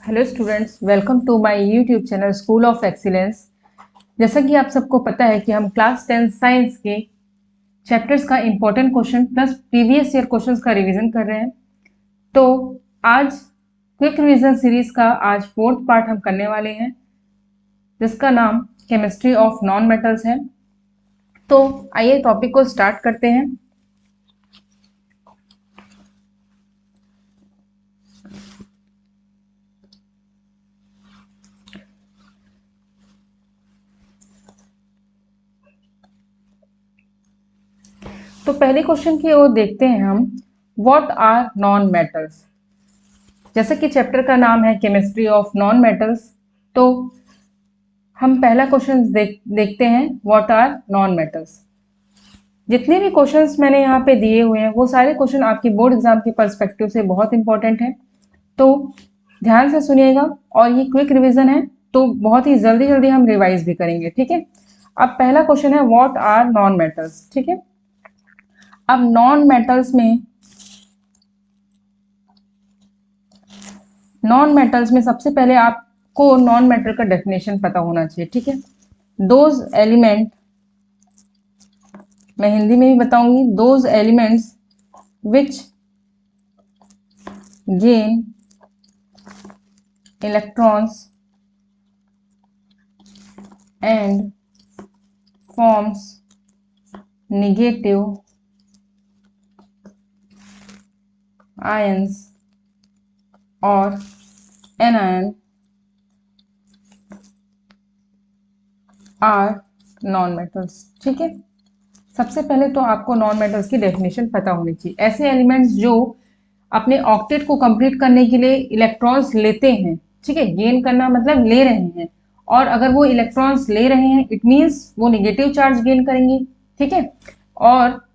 Hello students, welcome to my YouTube channel school of excellence. जैसा कि आप सबको पता है कि हम क्लास 10 साइंस के चैप्टर्स का important question plus previous year questions का रिवीजन कर रहे हैं। तो आज क्विक रिवीजन सीरीज का आज फोर्थ पार्ट हम करने वाले हैं, जिसका नाम केमिस्ट्री ऑफ नॉन मेटल्स है। तो आइए टॉपिक को स्टार्ट करते हैं। तो पहले क्वेश्चन की ओर देखते हैं हम, व्हाट आर नॉन मेटल्स। जैसा कि चैप्टर का नाम है केमिस्ट्री ऑफ नॉन मेटल्स, तो हम पहला क्वेश्चन देखते हैं, व्हाट आर नॉन मेटल्स। जितने भी क्वेश्चंस मैंने यहाँ पे दिए हुए हैं वो सारे क्वेश्चन आपकी बोर्ड एग्जाम के पर्सपेक्टिव से बहुत इंपॉर्टेंट है, तो ध्यान से सुनिएगा। और ये क्विक रिवीजन है, तो बहुत ही जल्दी जल्दी हम रिवाइज भी करेंगे, ठीक है। अब पहला क्वेश्चन है, व्हाट आर नॉन मेटल्स, ठीक है। अब नॉन मेटल्स में सबसे पहले आपको नॉन मेटल का डेफिनेशन पता होना चाहिए, ठीक है। दोज एलिमेंट, मैं हिंदी में भी बताऊंगी, those elements which gain electrons and forms negative ions or anion are non metals, ठीक है। सबसे पहले तो आपको नॉन मेटल्स की डेफिनेशन पता होनी चाहिए। ऐसे एलिमेंट्स जो अपने ऑक्टेट को कंप्लीट करने के लिए इलेक्ट्रॉन्स लेते हैं, ठीक है। गेन करना मतलब ले रहे हैं, और अगर वो इलेक्ट्रॉन्स ले रहे हैं इट मीन्स वो निगेटिव चार्ज गेन करेंगे, ठीक है। और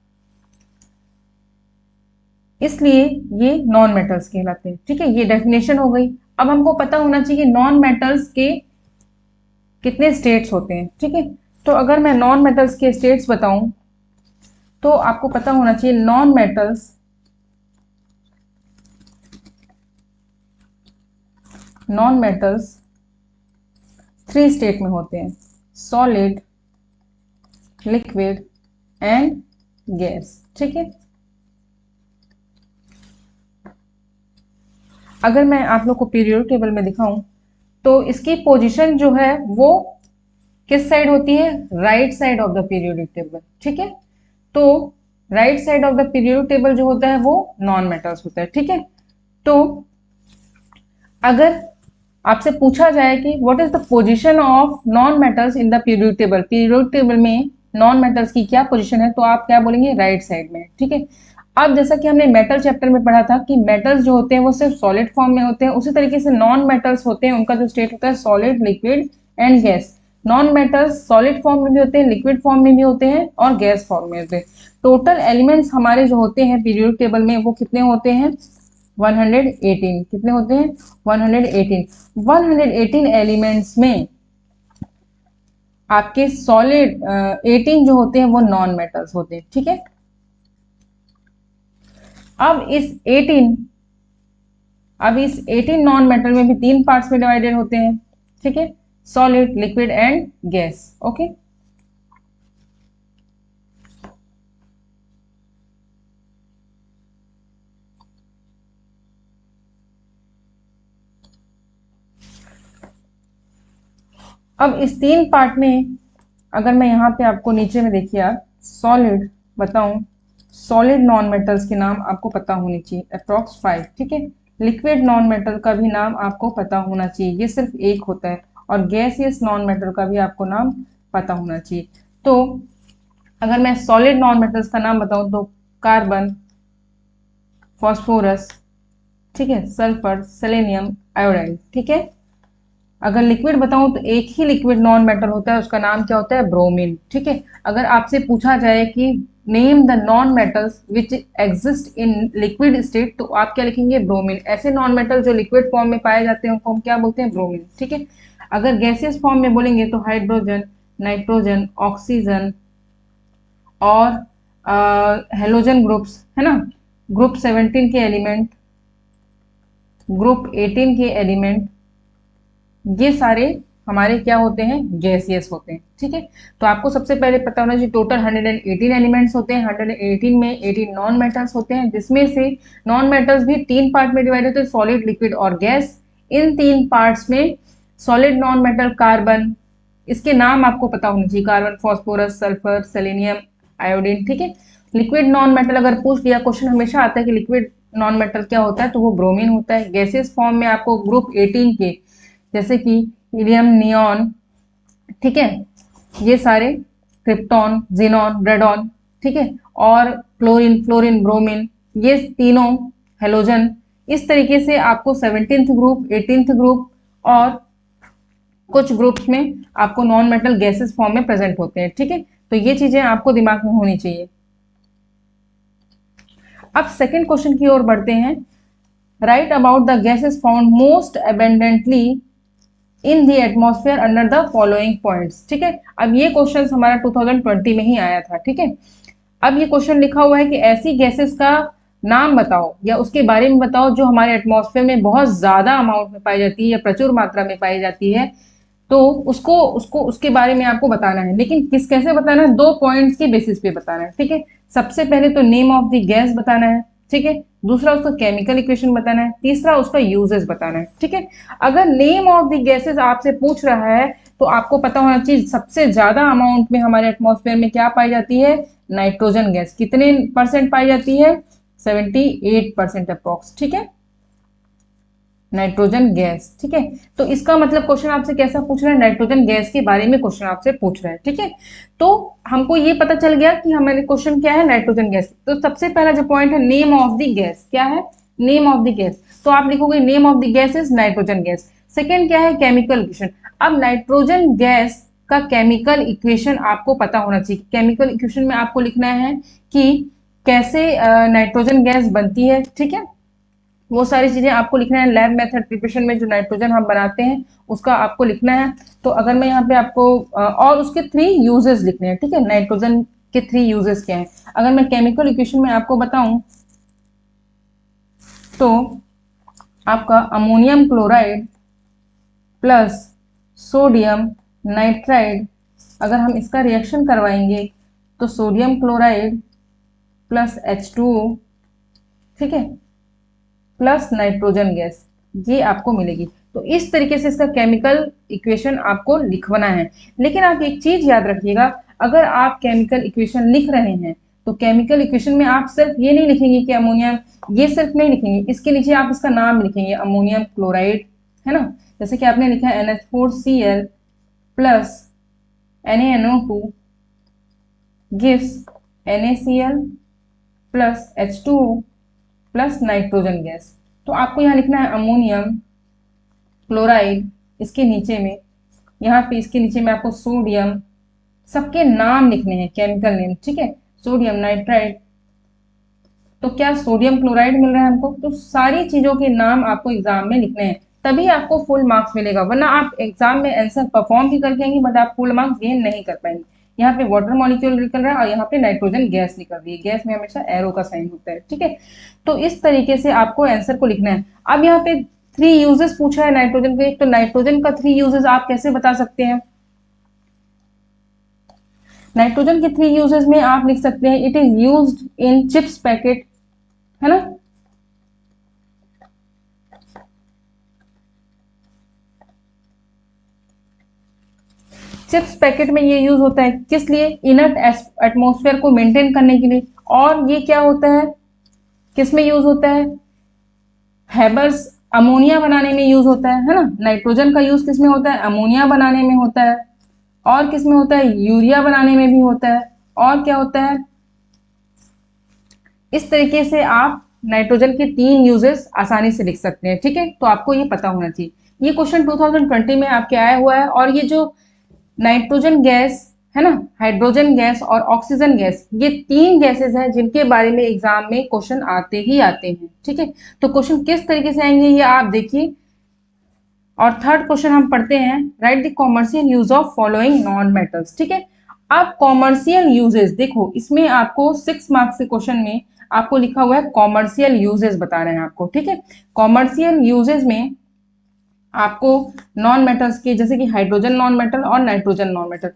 इसलिए ये नॉन मेटल्स कहलाते हैं, ठीक है। ये डेफिनेशन हो गई। अब हमको पता होना चाहिए नॉन मेटल्स के कितने स्टेट्स होते हैं, ठीक है। तो अगर मैं नॉन मेटल्स के स्टेट्स बताऊं तो आपको पता होना चाहिए नॉन मेटल्स 3 स्टेट में होते हैं, सॉलिड, लिक्विड एंड गैस, ठीक है। अगर मैं आप लोग को पीरियोडिक टेबल में दिखाऊं तो इसकी पोजीशन जो है वो किस साइड होती है, right side of the periodic table, ठीक है। तो right side of the periodic table जो होता है वो नॉन मेटल्स होता है, ठीक है। तो अगर आपसे पूछा जाए कि what is the position of non metals in the periodic table, periodic table में नॉन मेटल्स की क्या पोजीशन है, तो आप क्या बोलेंगे, राइट साइड में, ठीक है। अब जैसा कि हमने मेटल चैप्टर में पढ़ा था कि मेटल्स जो होते हैं वो सिर्फ सॉलिड फॉर्म में होते हैं, उसी तरीके से नॉन मेटल्स होते हैं, उनका जो स्टेट होता है solid, liquid and gas. Non metals solid form में भी होते हैं, लिक्विड फॉर्म में भी होते हैं और गैस फॉर्म में होते हैं। टोटल एलिमेंट्स हमारे जो होते हैं पीरियोडिक टेबल में वो कितने होते हैं, 118। कितने होते हैं, 118। 118 एलिमेंट्स में आपके सॉलिड 18 जो होते हैं वो नॉन मेटल्स होते हैं, ठीक है। अब इस 18 नॉन मेटल में भी 3 पार्ट्स में डिवाइडेड होते हैं, ठीक है, solid, liquid and gas, okay. अब इस 3 पार्ट में अगर मैं यहाँ पे आपको नीचे में देखिए आप सॉलिड बताऊं, सॉलिड नॉन मेटल्स के नाम आपको पता होनी चाहिए, अप्रॉक्स 5, ठीक है। लिक्विड नॉन मेटल का भी नाम आपको पता होना चाहिए, ये सिर्फ एक होता है। और गैसियस नॉन मेटल का भी आपको नाम पता होना चाहिए। तो अगर मैं सॉलिड नॉन मेटल्स का नाम बताऊं तो कार्बन, फॉस्फोरस, ठीक है, सल्फर, सेलेनियम, आयोडाइन, ठीक है। अगर लिक्विड बताऊं तो एक ही लिक्विड नॉन मेटल होता है, उसका नाम क्या होता है, ब्रोमीन, ठीक है। अगर आपसे पूछा जाए कि name the non metals which exist in liquid state, तो आप क्या लिखेंगे, ब्रोमीन। ऐसे नॉन मेटल जो लिक्विड फॉर्म में पाए जाते हैं उनको हम क्या बोलते हैं, ब्रोमीन, ठीक है। अगर गैसियस फॉर्म में बोलेंगे तो हाइड्रोजन, नाइट्रोजन, ऑक्सीजन और हेलोजन ग्रुप्स, है ना, ग्रुप 17 के एलिमेंट, ग्रुप 18 के एलिमेंट, ये सारे हमारे क्या होते हैं, गैसियस होते हैं। ठीक है, तो आपको सबसे पहले पता होना चाहिए टोटल 118 एलिमेंट्स होते हैं। 118 में 18 नॉन मेटल्स होते हैं, जिसमें से नॉन मेटल्स भी 3 पार्ट में डिवाइड होते हैं, सॉलिड, लिक्विड और गैस। इन 3 पार्ट्स में सॉलिड नॉन मेटल कार्बन, इसके नाम आपको पता होना चाहिए, carbon, phosphorus, sulphur, selenium, iodine. ठीक है, लिक्विड नॉन मेटल अगर पूछ लिया, क्वेश्चन हमेशा आता है कि लिक्विड नॉन मेटल क्या होता है, तो वो ब्रोमीन होता है। गैसेस फॉर्म में आपको ग्रुप 18 के, जैसे कि हीलियम, नियॉन, ठीक है, ये सारे, क्रिप्टॉन, जीनॉन, रेडॉन, ठीक है, और क्लोरीन, फ्लोरीन, ब्रोमीन, ये तीनों, हेलोजन। इस तरीके से आपको 17th ग्रुप, 18th ग्रुप और कुछ ग्रुप्स में आपको नॉन मेटल गैसेस फॉर्म में प्रेजेंट होते हैं। ठीक है, तो ये चीजें आपको दिमाग में होनी चाहिए। अब सेकंड क्वेश्चन की ओर बढ़ते हैं। Right about the gases found most abundantly in the atmosphere under the following points. ठीक है, अब ये क्वेश्चन हमारा 2020 में ही आया था। ठीक है, अब ये क्वेश्चन लिखा हुआ है कि ऐसी गैसेस का नाम बताओ या उसके बारे में बताओ जो हमारे एटमॉस्फेयर में बहुत ज्यादा अमाउंट में पाई जाती है या प्रचुर मात्रा में पाई जाती है। तो उसको उसको उसके बारे में आपको बताना है, लेकिन किस कैसे बताना है, 2 पॉइंट्स के बेसिस पे बताना है। ठीक है, सबसे पहले तो नेम ऑफ द गैस बताना है। ठीक है, दूसरा उसका केमिकल इक्वेशन बताना है, तीसरा उसका यूजेस बताना है। ठीक है, अगर नेम ऑफ द गैसेस आपसे पूछ रहा है तो आपको पता होना चाहिए सबसे ज्यादा अमाउंट में हमारे एटमॉस्फेयर में क्या पाई जाती है, नाइट्रोजन गैस। कितने परसेंट पाई जाती है, 78% अप्रोक्स। ठीक है, नाइट्रोजन गैस। ठीक है, तो इसका मतलब क्वेश्चन आपसे कैसा पूछ रहा है, नाइट्रोजन गैस के बारे में क्वेश्चन आपसे पूछ रहा है। ठीक है, तो हमको ये पता चल गया कि हमारे क्वेश्चन क्या है, नाइट्रोजन गैस। तो सबसे पहला जो पॉइंट है, नेम ऑफ द गैस, क्या है, नेम ऑफ द गैस। तो आप लिखोगे name of the gas is nitrogen gas. Second क्या है, केमिकल इक्वेशन। अब नाइट्रोजन गैस का केमिकल इक्वेशन आपको पता होना चाहिए। केमिकल इक्वेशन में आपको लिखना है कि कैसे नाइट्रोजन गैस बनती है। ठीक है, वो सारी चीजें आपको लिखना है। लैब मेथड प्रिपरेशन में जो नाइट्रोजन हम बनाते हैं उसका आपको लिखना है। तो अगर मैं यहाँ पे आपको और उसके 3 यूजेस लिखने हैं। ठीक है, नाइट्रोजन के 3 यूजेस क्या हैं, अगर मैं केमिकल इक्वेशन में आपको बताऊं तो आपका ammonium chloride plus sodium nitride, अगर हम इसका रिएक्शन करवाएंगे तो सोडियम क्लोराइड प्लस H2O, ठीक है, प्लस नाइट्रोजन गैस, ये आपको मिलेगी। तो इस तरीके से इसका केमिकल इक्वेशन आपको लिखवाना है। लेकिन आप एक चीज याद रखिएगा, अगर आप केमिकल इक्वेशन लिख रहे हैं तो केमिकल इक्वेशन में आप सिर्फ ये नहीं लिखेंगे कि अमोनियम, ये सिर्फ नहीं लिखेंगे, इसके नीचे आप इसका नाम लिखेंगे, अमोनियम क्लोराइड, है ना। जैसे कि आपने लिखा है NH4Cl plus NaNO2 gives NaCl plus H2O plus nitrogen gas. तो आपको यहाँ लिखना है अमोनियम क्लोराइड, इसके नीचे में, यहाँ पे इसके नीचे में आपको सोडियम, सबके नाम लिखने हैं, केमिकल नेम। ठीक है, सोडियम नाइट्राइड, तो क्या सोडियम क्लोराइड मिल रहा है हमको। तो सारी चीजों के नाम आपको एग्जाम में लिखने हैं, तभी आपको फुल मार्क्स मिलेगा, वरना आप एग्जाम में आंसर परफॉर्म भी करके आएंगे बट आप फुल मार्क्स गेन नहीं कर पाएंगे। यहाँ पे वाटर मॉलिक्यूल निकल रहा है और यहाँ पे नाइट्रोजन गैस निकल रही है, गैस में हमेशा एरो का साइन होता है। ठीक है, तो इस तरीके से आपको आंसर को लिखना है। अब यहाँ पे 3 यूजेस पूछा है नाइट्रोजन के, तो नाइट्रोजन का 3 यूजेस आप कैसे बता सकते हैं। नाइट्रोजन के 3 यूजेस में आप लिख सकते हैं, it is used in chips packet, है ना। चिप्स पैकेट में ये यूज होता है किस लिए, इनर्ट एटमॉस्फेयर को मेंटेन करने के लिए। और ये क्या होता है, किस में यूज होता है, हैबर्स अमोनिया बनाने में यूज होता है ना। नाइट्रोजन का यूज किस में होता है, अमोनिया बनाने में होता है, और किस में होता है, यूरिया बनाने में भी होता है, और क्या होता है। इस तरीके से आप नाइट्रोजन के 3 यूजेस आसानी से लिख सकते हैं। ठीक है, तो आपको ये पता होना चाहिए। ये क्वेश्चन 2020 में आपके आया हुआ है। और ये जो नाइट्रोजन गैस है ना, हाइड्रोजन गैस और ऑक्सीजन गैस, ये 3 गैसेस हैं जिनके बारे में एग्जाम में क्वेश्चन आते ही आते हैं। ठीक है, तो क्वेश्चन किस तरीके से आएंगे ये आप देखिए। और थर्ड क्वेश्चन हम पढ़ते हैं, right the commercial use of following non metals. ठीक है, अब कॉमर्शियल यूजेस देखो, इसमें आपको 6 मार्क्स के क्वेश्चन में आपको लिखा हुआ है कॉमर्शियल यूजेस बताना है आपको। ठीक है, कॉमर्शियल यूजेस में आपको नॉन मेटल्स के, जैसे कि हाइड्रोजन नॉन मेटल और नाइट्रोजन नॉन मेटल।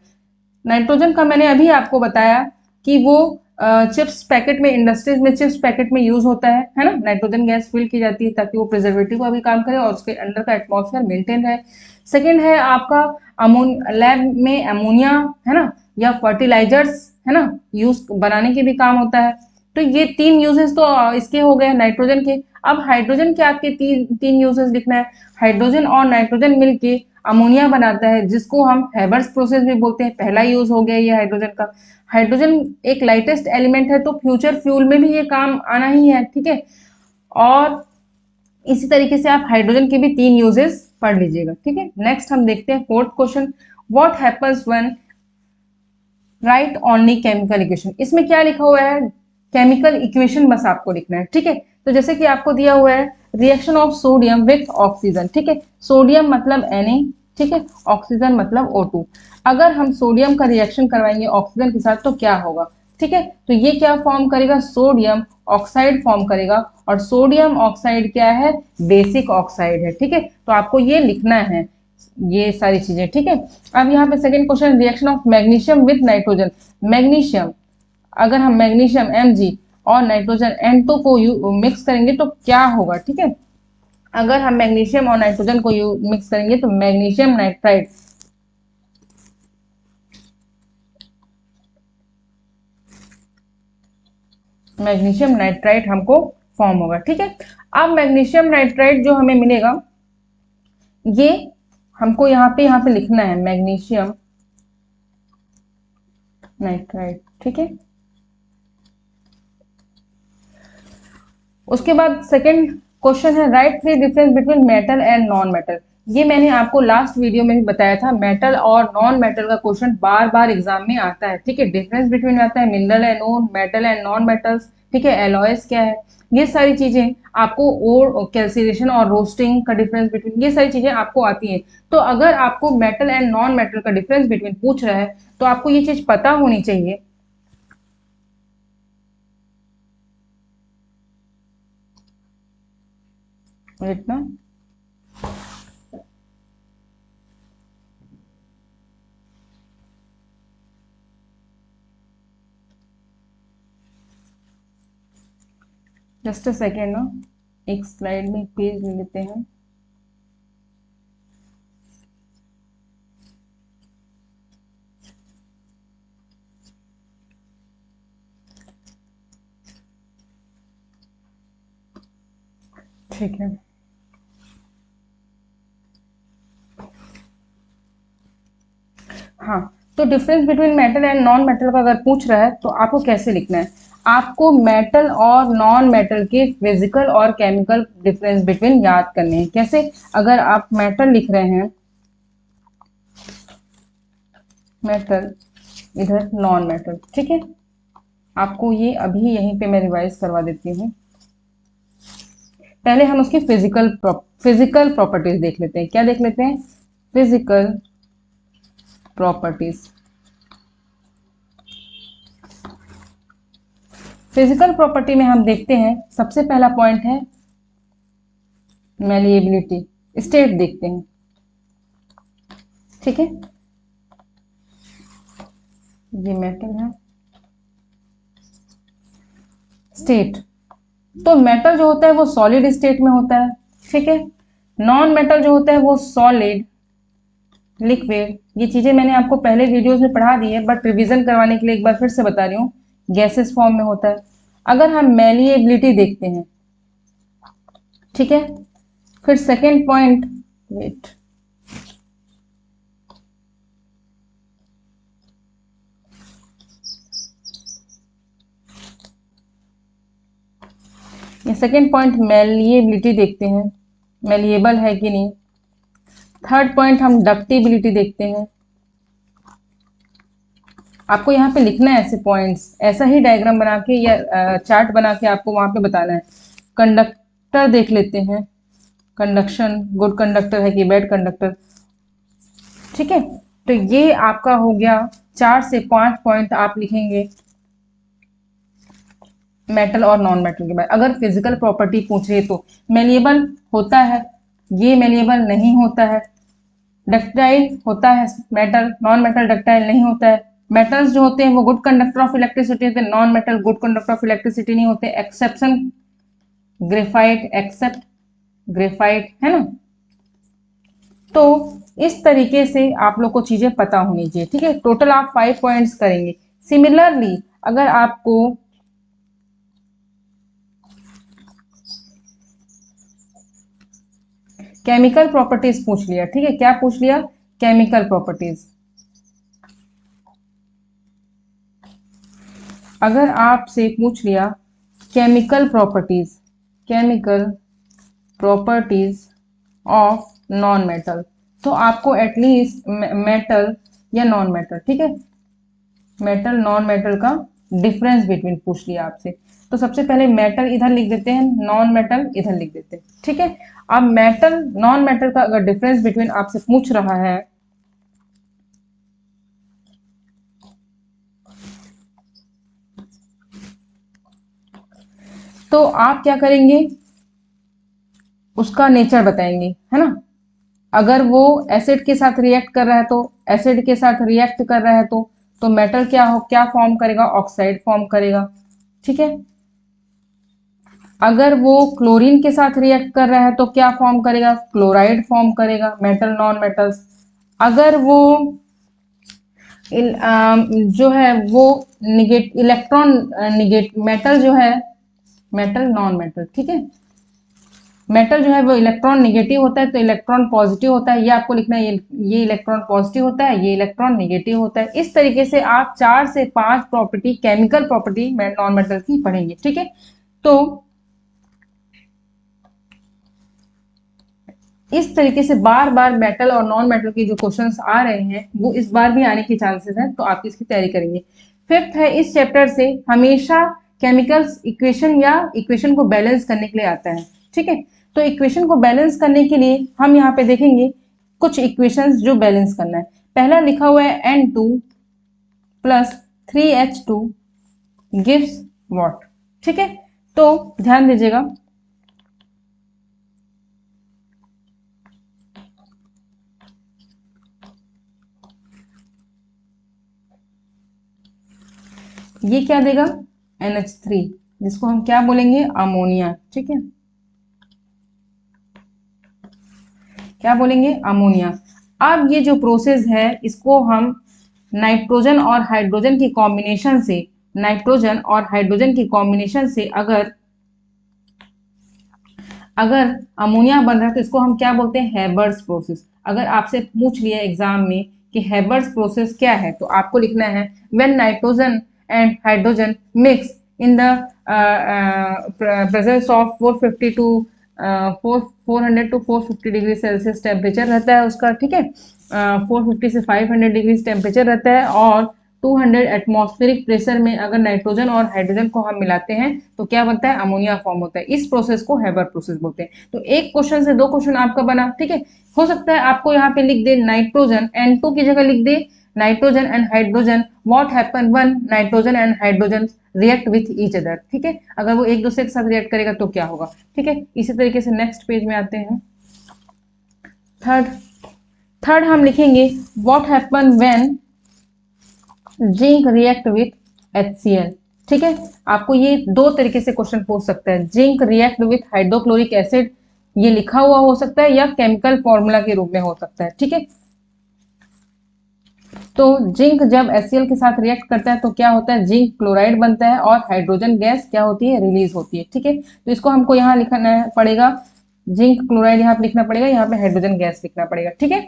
नाइट्रोजन का मैंने अभी आपको बताया कि वो चिप्स पैकेट में, इंडस्ट्रीज में चिप्स पैकेट में यूज होता है ना। नाइट्रोजन गैस फिल की जाती है ताकि वो प्रिजर्वेटिव का भी काम करे और उसके अंदर का एटमॉस्फेयर मेंटेन रहे। सेकेंड है आपका लैब में अमोनिया, है ना, या फर्टिलाइजर्स, है ना, यूज बनाने के भी काम होता है। तो ये तीन यूजेस तो इसके हो गए नाइट्रोजन के। अब हाइड्रोजन के आपके तीन तीन यूजेस लिखना है। हाइड्रोजन और नाइट्रोजन मिलके अमोनिया बनाता है, जिसको हम हैबर्स प्रोसेस भी बोलते हैं। पहला यूज हो गया ये हाइड्रोजन का। हाइड्रोजन एक लाइटेस्ट एलिमेंट है, तो फ्यूचर फ्यूल में भी ये काम आना ही है, ठीक है। और इसी तरीके से आप हाइड्रोजन के भी तीन यूजेस पढ़ लीजिएगा, ठीक है। नेक्स्ट हम देखते हैं fourth question, what happens when right only chemical equation. इसमें क्या लिखा हुआ है, केमिकल इक्वेशन बस आपको लिखना है, ठीक है। तो जैसे कि आपको दिया हुआ है reaction of sodium with oxygen, ठीक है। सोडियम मतलब Na, ठीक है, ऑक्सीजन मतलब O2। अगर हम सोडियम का रिएक्शन करवाएंगे ऑक्सीजन के साथ तो क्या होगा, ठीक है। तो ये क्या फॉर्म करेगा, सोडियम ऑक्साइड फॉर्म करेगा। और सोडियम ऑक्साइड क्या है, बेसिक ऑक्साइड है, ठीक है। तो आपको ये लिखना है, ये सारी चीजें, ठीक है। अब यहाँ पे second question, reaction of magnesium with nitrogen. Magnesium, अगर हम मैग्नीशियम Mg और नाइट्रोजन N2 को मिक्स करेंगे तो क्या होगा, ठीक है। अगर हम मैग्नीशियम और नाइट्रोजन को मिक्स करेंगे तो मैग्नीशियम नाइट्राइड, मैग्नीशियम नाइट्राइड हमको फॉर्म होगा, ठीक है। अब मैग्नीशियम नाइट्राइड जो हमें मिलेगा, ये हमको यहाँ पे लिखना है मैग्नीशियम नाइट्राइड, ठीक है। उसके बाद सेकंड क्वेश्चन है, right three difference between metal and non metal. ये मैंने आपको लास्ट वीडियो में भी बताया था, मेटल और नॉन मेटल का क्वेश्चन बार बार एग्जाम में आता है, ठीक है। डिफरेंस बिटवीन आता है mineral and ore, metal and non metals, ठीक है। एलॉयस क्या है, ये सारी चीजें आपको, और कैल्सिनेशन और रोस्टिंग का डिफरेंस बिटवीन, ये सारी चीजें आपको आती हैं। तो अगर आपको मेटल एंड नॉन मेटल का डिफरेंस बिटवीन पूछ रहा है तो आपको ये चीज पता होनी चाहिए। इतना जस्ट अ सेकेंड ना, एक स्लाइड में पेज ले लेते हैं। ठीक है, हाँ। तो difference between metal and non metal का अगर पूछ रहा है तो आपको कैसे लिखना है, आपको मेटल और नॉन मेटल के फिजिकल और केमिकल डिफरेंस बिटवीन याद करने हैं। कैसे, अगर आप मेटल लिख रहे हैं, मेटल, इधर नॉन मेटल, ठीक है। आपको ये अभी यहीं पे मैं रिवाइज करवा देती हूँ। पहले हम उसकी फिजिकल प्रॉपर्टीज देख लेते हैं। क्या देख लेते हैं, फिजिकल प्रॉपर्टीज। फिजिकल प्रॉपर्टी में हम देखते हैं, सबसे पहला पॉइंट है मैलिएबिलिटी, स्टेट देखते हैं, ठीक है। ये मेटल है, स्टेट, तो मेटल जो होता है वो सॉलिड स्टेट में होता है, ठीक है। नॉन मेटल जो होता है वो सॉलिड, लिक्विड, ये चीजें मैंने आपको पहले वीडियोस में पढ़ा दी है, बट रिवीजन करवाने के लिए एक बार फिर से बता रही हूँ, गैसेस फॉर्म में होता है। अगर हम मैलिएबिलिटी देखते हैं, ठीक है। फिर सेकेंड पॉइंट, वेट, ये सेकेंड पॉइंट मैलिएबिलिटी देखते हैं, मैलिएबल है कि नहीं। थर्ड पॉइंट हम डक्टिबिलिटी देखते हैं। आपको यहाँ पे लिखना है ऐसे पॉइंट्स, ऐसा ही डायग्राम बना के या चार्ट बना के आपको वहां पे बताना है। कंडक्टर देख लेते हैं, कंडक्शन, गुड कंडक्टर है कि बैड कंडक्टर, ठीक है। तो ये आपका हो गया, 4 से 5 पॉइंट आप लिखेंगे मेटल और नॉन मेटल के बाद। अगर फिजिकल प्रॉपर्टी पूछ रही है तो मेलिएबल होता है, ये मेलिएबल नहीं होता है। डक्टाइल होता है मेटल, नॉन मेटल डक्टाइल नहीं होता है। मेटल्स जो होते हैं वो गुड कंडक्टर ऑफ इलेक्ट्रिसिटी होते हैं, non metal good conductor of electricity नहीं होते। एक्सेप्शन ग्रेफाइट, एक्सेप्ट ग्रेफाइट, है ना। तो इस तरीके से आप लोग को चीजें पता होनी चाहिए, ठीक है। टोटल आप 5 पॉइंट्स करेंगे। सिमिलरली अगर आपको केमिकल प्रॉपर्टीज पूछ लिया, ठीक है, क्या पूछ लिया, केमिकल प्रॉपर्टीज। अगर आपसे पूछ लिया chemical properties, chemical properties of non metal, तो आपको एटलीस्ट मेटल या नॉन मेटल, ठीक है, मेटल नॉन मेटल का डिफरेंस बिटवीन पूछ लिया आपसे। तो सबसे पहले मेटल इधर लिख देते हैं, नॉन मेटल इधर लिख देते हैं, ठीक है। अब मेटल नॉन मेटल का अगर डिफरेंस बिटवीन आपसे पूछ रहा है तो आप क्या करेंगे, उसका नेचर बताएंगे, है ना। अगर वो एसिड के साथ रिएक्ट कर रहा है तो एसिड के साथ रिएक्ट कर रहा है तो मेटल क्या फॉर्म करेगा, ऑक्साइड फॉर्म करेगा, ठीक है। अगर वो क्लोरीन के साथ रिएक्ट कर रहा है तो क्या फॉर्म करेगा, क्लोराइड फॉर्म करेगा, मेटल नॉन मेटल्स। अगर वो जो है वो निगेट इलेक्ट्रॉन निगेट मेटल जो है, मेटल नॉन मेटल, ठीक है, मेटल जो है वो इलेक्ट्रॉन निगेटिव होता है तो इलेक्ट्रॉन पॉजिटिव होता है, ये आपको लिखना है, ये इलेक्ट्रॉन पॉजिटिव होता है, ये इलेक्ट्रॉन निगेटिव होता है। इस तरीके से आप 4 से 5 property, chemical property non metal की पढ़ेंगे, ठीक है। तो इस तरीके से बार बार मेटल और नॉन मेटल के जो क्वेश्चंस आ रहे हैं वो इस बार भी आने के चांसेस हैं, तो आप इसकी तैयारी करेंगे। फिफ्थ है, इस चैप्टर से हमेशा केमिकल्स इक्वेशन या इक्वेशन को बैलेंस करने के लिए आता है, ठीक है। तो इक्वेशन को बैलेंस करने के लिए हम यहाँ पे देखेंगे कुछ इक्वेशंस जो बैलेंस करना है। पहला लिखा हुआ है N2 plus 3H2 gives what, ठीक है। तो ध्यान दीजिएगा, ये क्या देगा, NH3, जिसको हम क्या बोलेंगे, अमोनिया, ठीक है, क्या बोलेंगे, अमोनिया। अब ये जो प्रोसेस है इसको हम नाइट्रोजन और हाइड्रोजन की कॉम्बिनेशन से, नाइट्रोजन और हाइड्रोजन की कॉम्बिनेशन से अगर अगर अमोनिया बन रहा है तो इसको हम क्या बोलते हैं, हैबर्स प्रोसेस। अगर आपसे पूछ लिया एग्जाम में कि हैबर्स प्रोसेस क्या है तो आपको लिखना है when nitrogen and hydrogen mix in the presence of 450 to 400 to 450 degree Celsius temperature रहता है उसका, ठीक है, 450 से 500 डिग्री टेम्परेचर रहता है, और 200 एटमॉस्फेरिक प्रेशर में अगर नाइट्रोजन और हाइड्रोजन को हम मिलाते हैं तो क्या बनता है, अमोनिया फॉर्म होता है। इस प्रोसेस को हैबर प्रोसेस बोलते हैं। तो एक क्वेश्चन से 2 क्वेश्चन आपका बना, ठीक है। हो सकता है आपको यहाँ पे लिख दे नाइट्रोजन, N2 की जगह लिख दे nitrogen and hydrogen, what happen when nitrogen and hydrogen react with each other, ठीक है। अगर वो एक दूसरे के साथ रिएक्ट करेगा तो क्या होगा, ठीक है। इसी तरीके से नेक्स्ट पेज में आते हैं। थर्ड थर्ड हम लिखेंगे what happen when zinc react with HCl, ठीक है। आपको ये 2 तरीके से क्वेश्चन पूछ सकता है, zinc react with hydrochloric acid, ये लिखा हुआ हो सकता है या केमिकल फॉर्मूला के रूप में हो सकता है, ठीक है। तो जिंक जब HCl के साथ रिएक्ट करता है तो क्या होता है, जिंक क्लोराइड बनता है और हाइड्रोजन गैस क्या होती है, रिलीज होती है, ठीक है। तो इसको हमको यहाँ लिखना पड़ेगा, जिंक क्लोराइड यहाँ पे लिखना पड़ेगा, यहाँ पे हाइड्रोजन गैस लिखना पड़ेगा, ठीक है।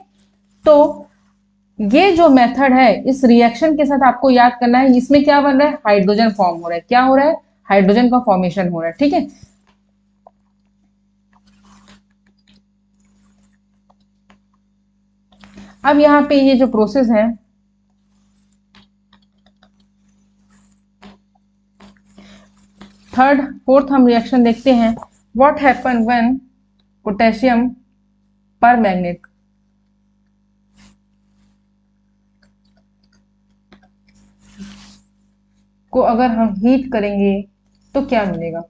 तो ये जो मेथड है इस रिएक्शन के साथ आपको याद करना है, इसमें क्या बन रहा है, हाइड्रोजन फॉर्म हो रहा है, क्या हो रहा है, हाइड्रोजन का फॉर्मेशन हो रहा है, ठीक है। अब यहाँ पे ये जो प्रोसेस है, थर्ड फोर्थ हम रिएक्शन देखते हैं, व्हाट हैपन व्हेन पोटेशियम पर मैग्नेट को अगर हम हीट करेंगे तो क्या मिलेगा।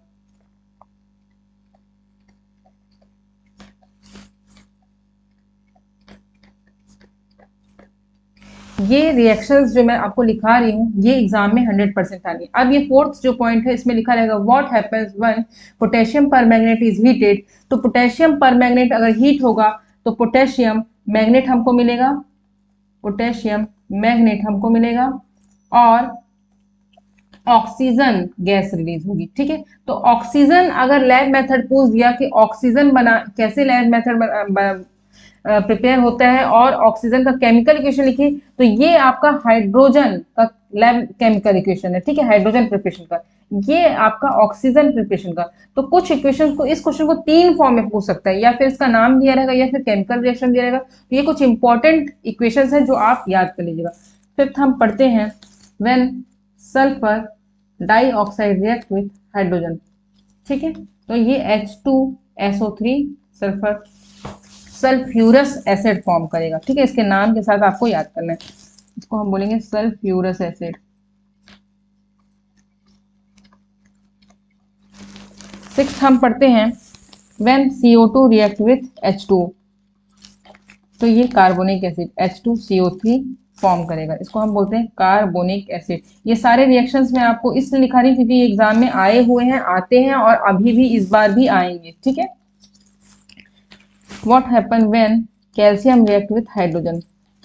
ये रिएक्शंस जो मैं आपको लिखा रही हूँ ये एग्जाम में 100% आनी है। अब ये फोर्थ जो पॉइंट है इसमें लिखा रहेगा what happens when potassium permanganate is heated. तो पोटेशियम परमैंगनेट अगर हीट होगा तो पोटेशियम मैग्नेट हमको मिलेगा, पोटेशियम मैग्नेट हमको मिलेगा और ऑक्सीजन गैस रिलीज होगी। ठीक है, तो ऑक्सीजन अगर लैब मेथड पूछ दिया कि ऑक्सीजन बना कैसे लैब मेथड प्रिपेयर होता है और ऑक्सीजन का केमिकल इक्वेशन लिखिए, तो ये आपका हाइड्रोजन का लैब केमिकल इक्वेशन है। ठीक है, हाइड्रोजन प्रिपरेशन का, ये आपका ऑक्सीजन प्रिपरेशन का। तो कुछ इक्वेशन को, इस क्वेश्चन को तीन फॉर्म में पूछ सकता है, या फिर इसका नाम दिया रहेगा या फिर केमिकल रिएक्शन दिया रहेगा। तो ये कुछ इंपॉर्टेंट इक्वेशन है जो आप याद कर लीजिएगा। फिफ्थ हम पढ़ते हैं when sulphur dioxide react with hydrogen. ठीक है, तो ये H2SO3 sulphur sulphurous acid form करेगा। ठीक है, इसके नाम के साथ आपको याद करना है, इसको हम बोलेंगे सल्फ्यूरस एसिड। सिक्स हम पढ़ते हैं when CO2 react with H2, तो ये कार्बोनिक एसिड H2CO3 फॉर्म करेगा, इसको हम बोलते हैं कार्बोनिक एसिड। ये सारे रिएक्शंस मैं आपको इसलिए लिखा रही हूँ क्योंकि ये एग्जाम में आए हुए हैं, आते हैं और अभी भी इस बार भी आएंगे। ठीक है, what happen when calcium react with hydrogen,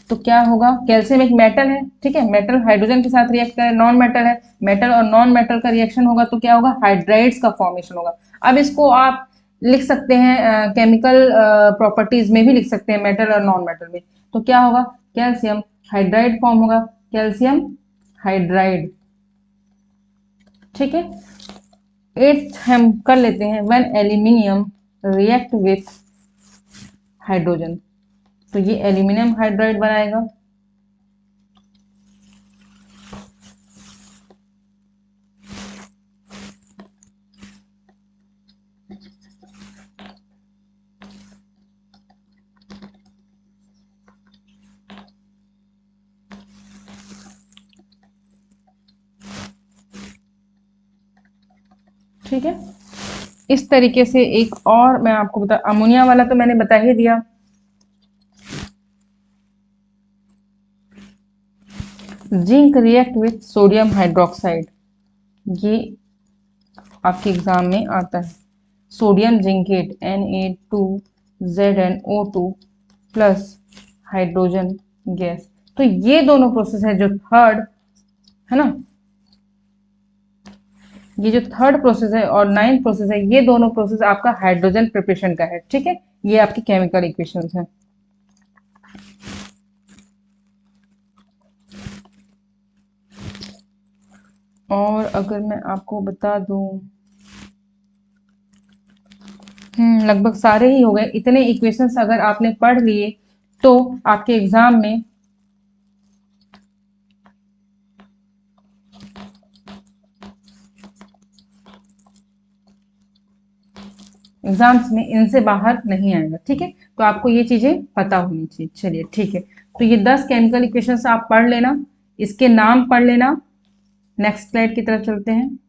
तो क्या होगा, कैल्शियम एक मेटल है। ठीक है, मेटल हाइड्रोजन के साथ रिएक्ट करे, नॉन मेटल है, मेटल और नॉन मेटल का रिएक्शन होगा तो क्या होगा, हाइड्राइड्स का फॉर्मेशन होगा। अब इसको आप लिख सकते हैं केमिकल प्रॉपर्टीज में भी लिख सकते हैं, मेटल और नॉन मेटल में। तो क्या होगा, कैल्शियम हाइड्राइड फॉर्म होगा, कैल्शियम हाइड्राइड। ठीक है, एट्थ हम कर लेते हैं when aluminium react with hydrogen, तो ये एल्यूमिनियम हाइड्राइड बनाएगा। ठीक है, इस तरीके से एक और मैं आपको बता, अमोनिया वाला तो मैंने बता ही दिया। Zinc react with sodium hydroxide, ये आपके एग्जाम में आता है। Sodium zincate Na2ZnO2 plus hydrogen gas. तो ये दोनों प्रोसेस है जो थर्ड है ना, ये जो थर्ड प्रोसेस है और नाइन्थ प्रोसेस है, ये दोनों प्रोसेस आपका हाइड्रोजन प्रिपरेशन का है। ठीक है, ये आपकी केमिकल इक्वेशंस हैं। और अगर मैं आपको बता दूं, लगभग सारे ही हो गए। इतने इक्वेशंस अगर आपने पढ़ लिए तो आपके एग्जाम में एग्जाम्स में इनसे बाहर नहीं आएगा। ठीक है, तो आपको ये चीजें पता होनी चाहिए। चलिए ठीक है, तो ये 10 केमिकल इक्वेशंस आप पढ़ लेना, इसके नाम पढ़ लेना। नेक्स्ट स्लाइड की तरफ चलते हैं।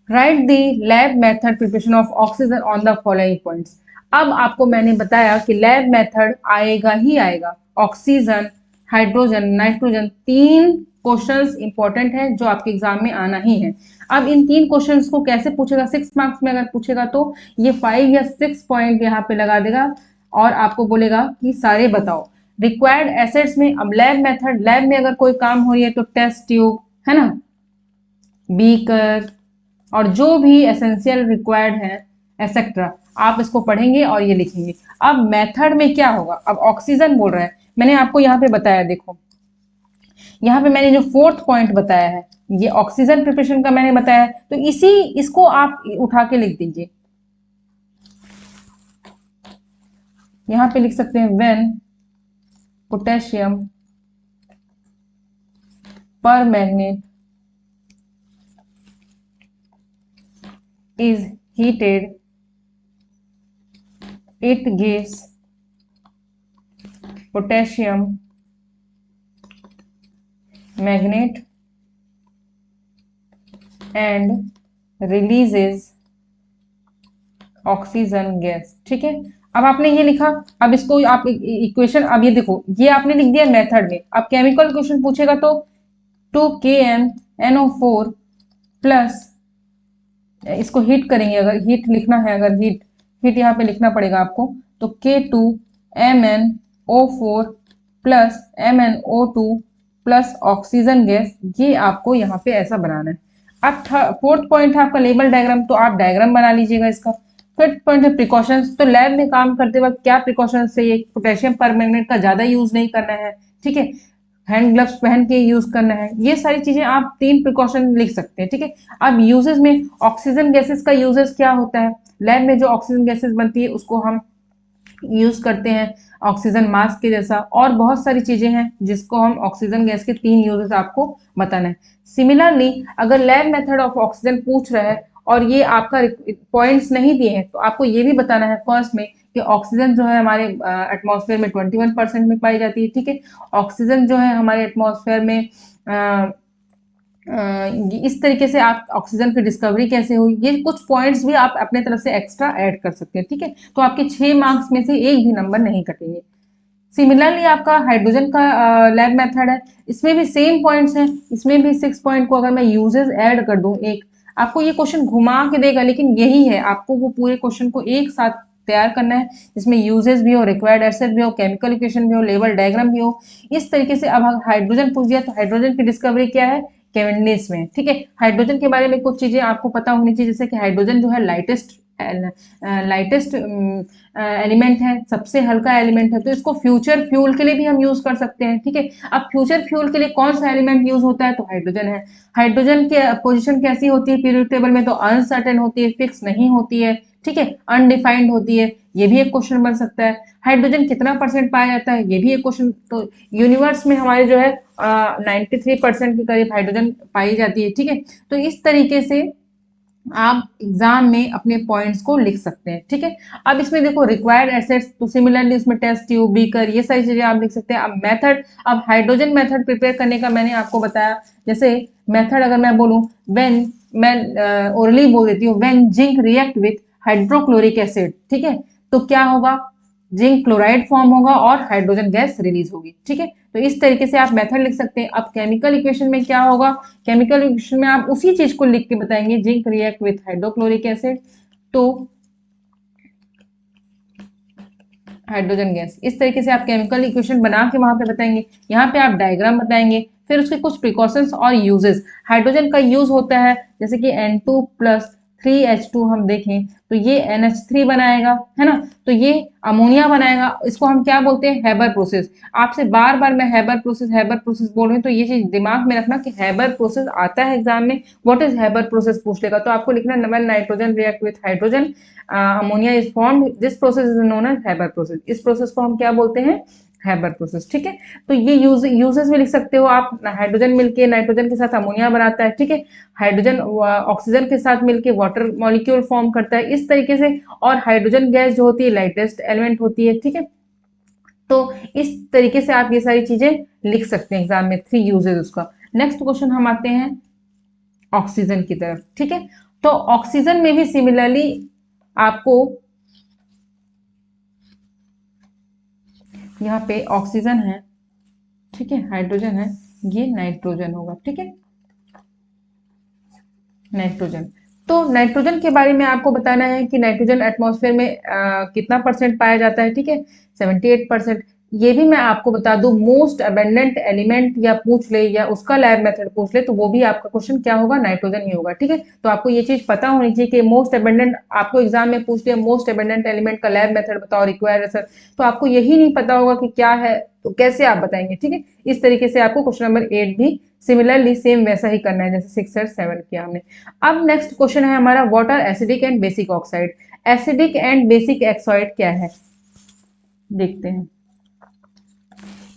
Right the lab method preparation of oxygen on the following points. अब आपको मैंने बताया कि लैब मेथड आएगा ही आएगा, ऑक्सीजन, हाइड्रोजन, नाइट्रोजन, तीन क्वेश्चंस इंपॉर्टेंट है जो आपके एग्जाम में आना ही है। अब इन तीन क्वेश्चंस को कैसे पूछेगा, 6 मार्क्स में अगर पूछेगा तो ये 5 या 6 पॉइंट यहाँ पे लगा देगा और आपको बोलेगा कि सारे बताओ। रिक्वायर्ड एसेट्स में, अब लैब मेथड, लैब में अगर कोई काम हो रही है तो टेस्ट ट्यूब है ना, बीकर और जो भी एसेंशियल रिक्वायर्ड है एक्सेट्रा, आप इसको पढ़ेंगे और ये लिखेंगे। अब मेथड में क्या होगा, अब ऑक्सीजन बोल रहा है, मैंने आपको यहाँ पे बताया, देखो यहाँ पे मैंने जो फोर्थ पॉइंट बताया है ये ऑक्सीजन प्रिपरेशन का मैंने बताया है, तो इसको आप उठा के लिख दीजिए। यहाँ पे लिख सकते हैं व्हेन पोटेशियम पर magnet is heated, it gives potassium magnet and releases oxygen gas. ठीक है, अब आपने ये लिखा, अब इसको आप इक्वेशन, अब ये देखो ये आपने लिख दिया मेथड में। अब केमिकल इक्वेशन पूछेगा तो 2KmNO4 प्लस, इसको हीट करेंगे, अगर हीट लिखना है, अगर हीट हीट यहाँ पे लिखना पड़ेगा आपको, तो K2MnO4 plus MnO2 plus oxygen gas, ये आपको यहाँ पे ऐसा बनाना है। अब फोर्थ पॉइंट है आपका लेबल डायग्राम, तो आप डायग्राम बना लीजिएगा इसका। फिफ्थ पॉइंट है प्रिकॉशंस, तो लैब में काम करते वक्त क्या प्रिकॉशंस चाहिए, पोटेशियम परमैंगनेट का ज्यादा यूज नहीं करना है, ठीक है, हैंड ग्लव्स पहन के यूज करना है, ये सारी चीजें आप 3 प्रिकॉशन लिख सकते हैं, ठीक है। अब यूजेस में ऑक्सीजन गैसेस का यूजेस क्या होता है, लैब में जो ऑक्सीजन गैसेस बनती है उसको हम यूज करते हैं ऑक्सीजन मास्क के जैसा, और बहुत सारी चीजें हैं जिसको हम ऑक्सीजन गैस के 3 यूजेस आपको बताना है। सिमिलरली अगर लैब मेथड ऑफ ऑक्सीजन पूछ रहा है और ये आपका पॉइंट्स नहीं दिए हैं, तो आपको ये भी बताना है फर्स्ट में कि ऑक्सीजन जो है हमारे एटमॉस्फेयर में 21% में पाई जाती है, ठीक है। ऑक्सीजन जो है हमारे एटमॉस्फेयर में इस तरीके से आप ऑक्सीजन की डिस्कवरी कैसे हुई, ये कुछ पॉइंट्स भी आप अपने तरफ से एक्स्ट्रा ऐड कर सकते हैं, ठीक है। तो आपके 6 मार्क्स में से एक भी नंबर नहीं कटेंगे। सिमिलरली आपका हाइड्रोजन का लैब मेथड है, इसमें भी सेम पॉइंट्स हैं, इसमें भी 6 पॉइंट को अगर मैं यूजेस ऐड कर दूं एक, आपको ये क्वेश्चन घुमा के देगा, लेकिन यही है, आपको वो पूरे क्वेश्चन को एक साथ तैयार करना है, इसमें यूजेस भी हो, रिक्वायर्ड एसिड भी हो, केमिकल इक्वेशन भी हो, लेवल डायग्राम भी हो, इस तरीके से। अब हाइड्रोजन पूछ दिया तो हाइड्रोजन की डिस्कवरी क्या है, केवेंडिश में, ठीक है। हाइड्रोजन के बारे में कुछ चीजें आपको पता होनी चाहिए, जैसे कि हाइड्रोजन जो है लाइटेस्ट एलिमेंट है, सबसे हल्का एलिमेंट है, तो इसको फ्यूचर फ्यूल के लिए भी हम यूज कर सकते हैं, ठीक है। अब फ्यूचर फ्यूल के लिए कौन सा एलिमेंट यूज होता है, तो हाइड्रोजन है। हाइड्रोजन की पोजीशन कैसी होती है पीरियोडिक टेबल में, तो अनसर्टेन होती है, फिक्स नहीं होती है, ठीक है, अनडिफाइंड होती है, ये भी एक क्वेश्चन बन सकता है। हाइड्रोजन कितना परसेंट पाया जाता है, ये भी एक क्वेश्चन। तो यूनिवर्स में हमारे जो है 93% के करीब हाइड्रोजन पाई जाती है, ठीक है। तो इस तरीके से आप एग्जाम में अपने पॉइंट्स को लिख सकते हैं, ठीक है। अब इसमें देखो रिक्वायर्ड एसेट्स, तो सिमिलरली उसमें टेस्ट ट्यूब, बीकर, ये सारी चीजें आप लिख सकते हैं। अब मेथड, अब हाइड्रोजन मेथड प्रिपेयर करने का मैंने आपको बताया, जैसे मेथड अगर मैं बोलूं, व्हेन, मैं ओरली बोल देती हूँ, when zinc react with hydrochloric acid, ठीक है, तो क्या होगा, जिंक क्लोराइड फॉर्म होगा और हाइड्रोजन गैस रिलीज होगी, ठीक है। तो इस तरीके से आप मेथड लिख सकते हैं। अब केमिकल इक्वेशन में क्या होगा, केमिकल इक्वेशन में आप उसी चीज को लिख के बताएंगे, zinc react with hydrochloric acid तो हाइड्रोजन गैस, इस तरीके से आप केमिकल इक्वेशन बना के वहां पे बताएंगे। यहाँ पे आप डायग्राम बताएंगे, फिर उसके कुछ प्रिकॉशंस और यूजेस। हाइड्रोजन का यूज होता है जैसे कि N2 प्लस 3H2 हम देखें तो ये NH3 बनाएगा, है ना, तो ये अमोनिया बनाएगा, इसको हम क्या बोलते हैं, हैबर प्रोसेस। आपसे बार बार मैं हैबर प्रोसेस बोल रही हूँ, तो ये चीज दिमाग में रखना कि हैबर प्रोसेस आता है एग्जाम में, व्हाट इज हैबर प्रोसेस पूछ लेगा, तो आपको लिखना है nitrogen react with hydrogen, ammonia is formed, this process is known as Haber process, इस प्रोसेस को हम क्या बोलते हैं, हैबर प्रोसेस, ठीक है। तो ये यूजेस में लिख सकते हो आप, हाइड्रोजन मिलके नाइट्रोजन के साथ अमोनिया बनाता है, ठीक है, हाइड्रोजन ऑक्सीजन के साथ मिलके वाटर मॉलिक्यूल फॉर्म करता है, इस तरीके से। और हाइड्रोजन गैस जो होती है लाइटेस्ट एलिमेंट होती है, ठीक है। तो इस तरीके से आप ये सारी चीजें लिख सकते हैं एग्जाम में, 3 यूजेस उसका। नेक्स्ट क्वेश्चन हम आते हैं ऑक्सीजन की तरफ, ठीक है। तो ऑक्सीजन में भी सिमिलरली आपको यहाँ पे ऑक्सीजन है, ठीक है, हाइड्रोजन है, ये नाइट्रोजन होगा, ठीक है, नाइट्रोजन। तो नाइट्रोजन के बारे में आपको बताना है कि नाइट्रोजन एटमॉस्फेयर में कितना परसेंट पाया जाता है, ठीक है, 78%। ये भी मैं आपको बता दूं, मोस्ट अबेंडेंट एलिमेंट या पूछ ले या उसका लैब मेथड पूछ ले, तो वो भी आपका क्वेश्चन क्या होगा, नाइट्रोजन ही होगा, ठीक है। तो आपको ये चीज पता होनी चाहिए कि मोस्ट अबेंडेंट, आपको एग्जाम में पूछ लिया मोस्ट अबेंडेंट एलिमेंट का लैब मेथड बताओ, रिक्वायर्ड आंसर, तो आपको यही नहीं पता होगा कि क्या है, तो कैसे आप बताएंगे, ठीक है। इस तरीके से आपको क्वेश्चन नंबर 8 भी सिमिलरली सेम वैसा ही करना है जैसे 6 और 7 किया हमने। अब नेक्स्ट क्वेश्चन है हमारा, water acidic and basic oxide. Acidic and basic oxide क्या है, देखते हैं।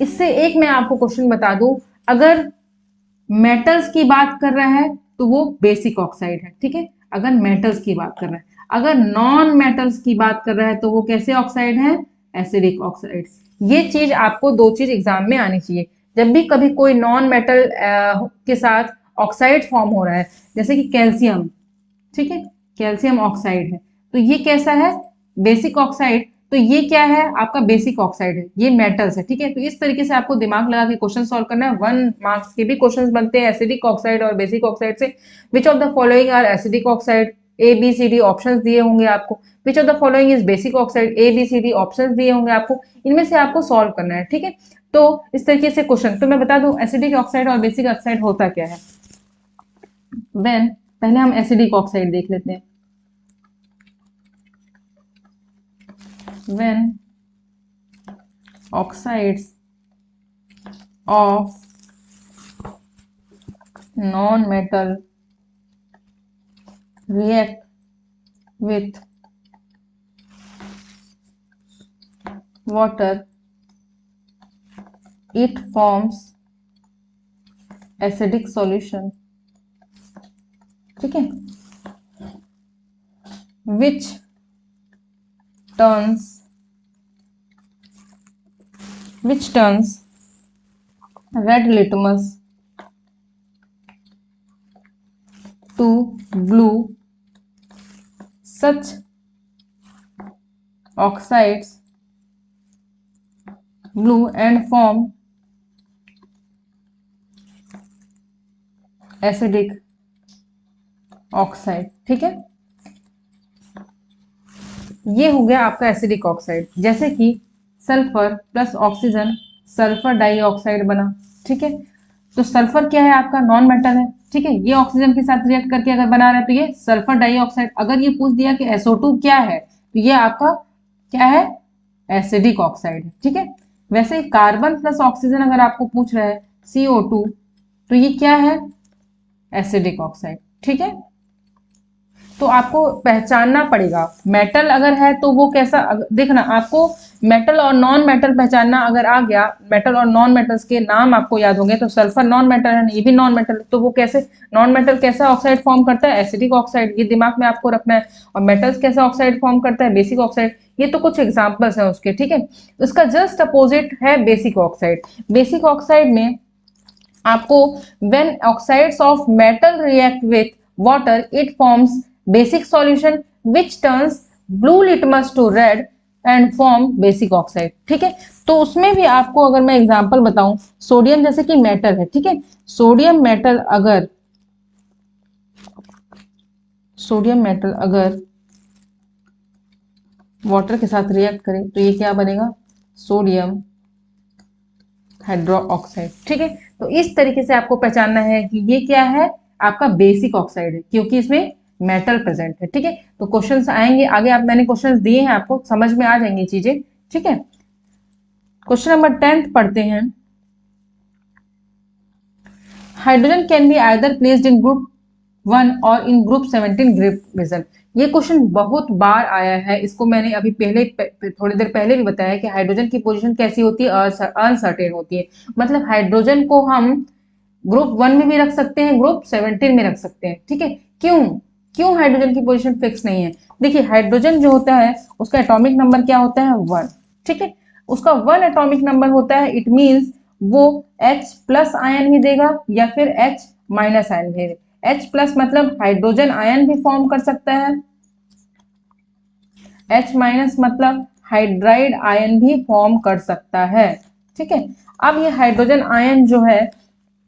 इससे एक मैं आपको क्वेश्चन बता दूं, अगर मेटल्स की बात कर रहा है तो वो बेसिक ऑक्साइड है, ठीक है, अगर मेटल्स की बात कर रहा है। अगर नॉन मेटल्स की बात कर रहा है तो वो कैसे ऑक्साइड है, एसिडिक ऑक्साइड। ये चीज आपको 2 चीज एग्जाम में आनी चाहिए। जब भी कभी कोई नॉन मेटल के साथ ऑक्साइड फॉर्म हो रहा है, जैसे कि कैल्शियम, ठीक है, कैल्शियम ऑक्साइड है, तो ये कैसा है, बेसिक ऑक्साइड। तो ये क्या है, आपका बेसिक ऑक्साइड है, ये मेटल्स है, ठीक है। तो इस तरीके से आपको दिमाग लगा के क्वेश्चन सॉल्व करना है। 1 मार्क्स के भी क्वेश्चंस बनते हैं एसिडिक ऑक्साइड और बेसिक ऑक्साइड से। Which of the following are acidic oxide, A B C D options दिए होंगे आपको। Which of the following is basic oxide, A B C D options दिए होंगे आपको। इनमें से आपको सॉल्व करना है, ठीक है। तो इस तरीके से क्वेश्चन, तो मैं बता दूं एसिडिक ऑक्साइड और बेसिक ऑक्साइड होता क्या है। देन पहले हम एसिडिक ऑक्साइड देख लेते हैं। When oxides of non-metal react with water, it forms acidic solution, ठीक है, which turns red litmus to blue. Such oxides blue and form acidic oxide, ठीक है। ये हो गया आपका एसिडिक ऑक्साइड, जैसे कि sulphur plus oxygen sulphur dioxide बना, ठीक है। तो सल्फर क्या है, आपका नॉन मेटल है, ठीक है। ये ऑक्सीजन के साथ रिएक्ट करके अगर बना रहा है तो ये सल्फर डाइऑक्साइड। अगर ये पूछ दिया कि SO2 क्या है, तो ये आपका क्या है, एसिडिक ऑक्साइड है, ठीक है। वैसे कार्बन प्लस ऑक्सीजन अगर आपको पूछ रहा है CO2, तो ये क्या है, एसिडिक ऑक्साइड, ठीक है। तो आपको पहचानना पड़ेगा, मेटल अगर है तो वो कैसा, देखना आपको मेटल और नॉन मेटल पहचानना अगर आ गया, मेटल और नॉन मेटल्स के नाम आपको याद होंगे। तो सल्फर नॉन मेटल है, ये भी नॉन मेटल, तो वो कैसे नॉन मेटल कैसा ऑक्साइड फॉर्म करता है, एसिडिक ऑक्साइड, ये दिमाग में आपको रखना है। और मेटल्स कैसा ऑक्साइड फॉर्म करता है, बेसिक ऑक्साइड। ये तो कुछ एग्जाम्पल्स हैं उसके, ठीक है। उसका जस्ट अपोजिट है बेसिक ऑक्साइड। बेसिक ऑक्साइड में आपको when oxides of metal react with water it forms basic solution which turns blue litmus to red and form basic oxide, ठीक है। तो उसमें भी आपको अगर मैं एग्जांपल बताऊं, सोडियम जैसे कि मेटल है, ठीक है। सोडियम मेटल अगर वाटर के साथ रिएक्ट करे तो ये क्या बनेगा, सोडियम हाइड्रो ऑक्साइड, ठीक है। तो इस तरीके से आपको पहचानना है कि ये क्या है, आपका बेसिक ऑक्साइड है, क्योंकि इसमें मेटल प्रेजेंट है, ठीक है। तो क्वेश्चंस आएंगे आगे, आप मैंने क्वेश्चंस दिए हैं आपको, समझ में आ जाएंगी चीजें, ठीक है। क्वेश्चन नंबर 10 पढ़ते हैं। Hydrogen can be either placed in group 1 और इन ग्रुप 17 ग्रुप रिजन। ये क्वेश्चन बहुत बार आया है, इसको मैंने अभी पहले थोड़ी देर पहले भी बताया कि हाइड्रोजन की पोजीशन कैसी होती है, अनसर्टेन होती है। मतलब हाइड्रोजन को हम ग्रुप 1 में भी रख सकते हैं, ग्रुप 17 में रख सकते हैं, ठीक है। क्यों हाइड्रोजन की पोजीशन फिक्स नहीं है। देखिए हाइड्रोजन जो होता है उसका एटॉमिक नंबर क्या होता है, 1, ठीक है। उसका 1 एटॉमिक नंबर होता है, इट मींस वो H प्लस आयन ही देगा या फिर H माइनस आयन भी। H प्लस मतलब हाइड्रोजन आयन भी फॉर्म कर सकता है, H माइनस मतलब हाइड्राइड आयन भी फॉर्म कर सकता है, ठीक है। अब ये हाइड्रोजन आयन जो है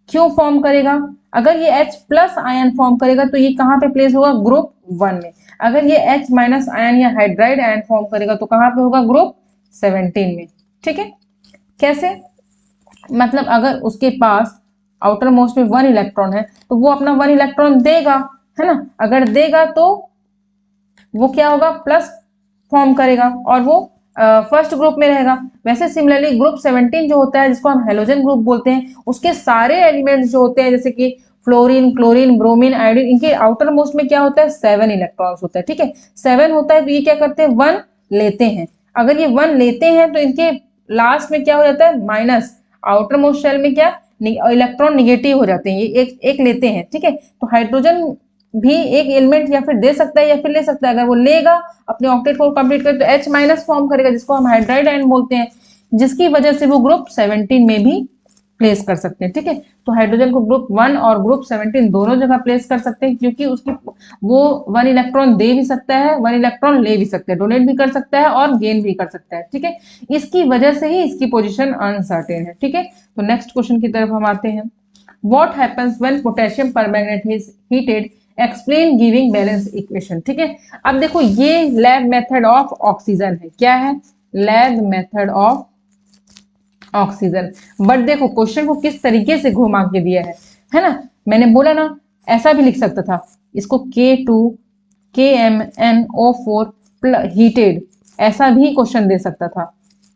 क्यों फॉर्म करेगा, अगर ये H प्लस आयन फॉर्म करेगा तो ये कहां पे प्लेस होगा, ग्रुप 1 में। अगर ये H माइनस आयन या हाइड्राइड आयन फॉर्म करेगा तो कहां पे होगा, ग्रुप 17 में, ठीक है। कैसे, मतलब अगर उसके पास आउटर मोस्ट में 1 इलेक्ट्रॉन है तो वो अपना 1 इलेक्ट्रॉन देगा, है ना। अगर देगा तो वो क्या होगा, प्लस फॉर्म करेगा और वो फर्स्ट ग्रुप में रहेगा। वैसे सिमिलरली ग्रुप 17 जो होता है जिसको हम हेलोजन ग्रुप बोलते हैं, उसके सारे एलिमेंट्स जो होते हैं जैसे कि फ्लोरीन, क्लोरीन, ब्रोमीन, आयोडीन, इनके आउटर मोस्ट में क्या होता है, 7 इलेक्ट्रॉन्स होता है, ठीक है। 7 होता है तो ये क्या करते हैं, 1 लेते हैं। अगर ये 1 लेते हैं तो इनके लास्ट में क्या हो जाता है, माइनस। आउटर मोस्ट शेल में क्या, इलेक्ट्रॉन निगेटिव हो जाते हैं, ये एक लेते हैं, ठीक है। तो हाइड्रोजन भी एक एलिमेंट या फिर दे सकता है या फिर ले सकता है। अगर वो लेगा अपने ऑक्टेट को कंप्लीट कर तो H- फॉर्म करेगा जिसको हम हाइड्राइड आयन बोलते हैं, जिसकी वजह से वो ग्रुप 17 में भी प्लेस कर सकते हैं, ठीक है। तो हाइड्रोजन को ग्रुप 1 और ग्रुप 17 दोनों जगह प्लेस कर सकते हैं, क्योंकि उसकी वो 1 इलेक्ट्रॉन दे भी सकता है, 1 इलेक्ट्रॉन ले भी सकता है, डोनेट भी कर सकता है और गेन भी कर सकता है, ठीक है। इसकी वजह से ही इसकी पोजीशन अनसर्टेन है, ठीक है। तो नेक्स्ट क्वेश्चन की तरफ हम आते हैं। What happens when potassium permanganate is heated, explain giving balance equation, ठीक है। अब देखो ये लैब मेथड ऑफ ऑक्सीजन है, क्या है, lab method of oxygen. But देखो क्वेश्चन को किस तरीके से घुमा के दिया है ना। मैंने बोला ना, ऐसा भी लिख सकता था इसको K2 KMnO4 हीटेड, ऐसा भी क्वेश्चन दे सकता था।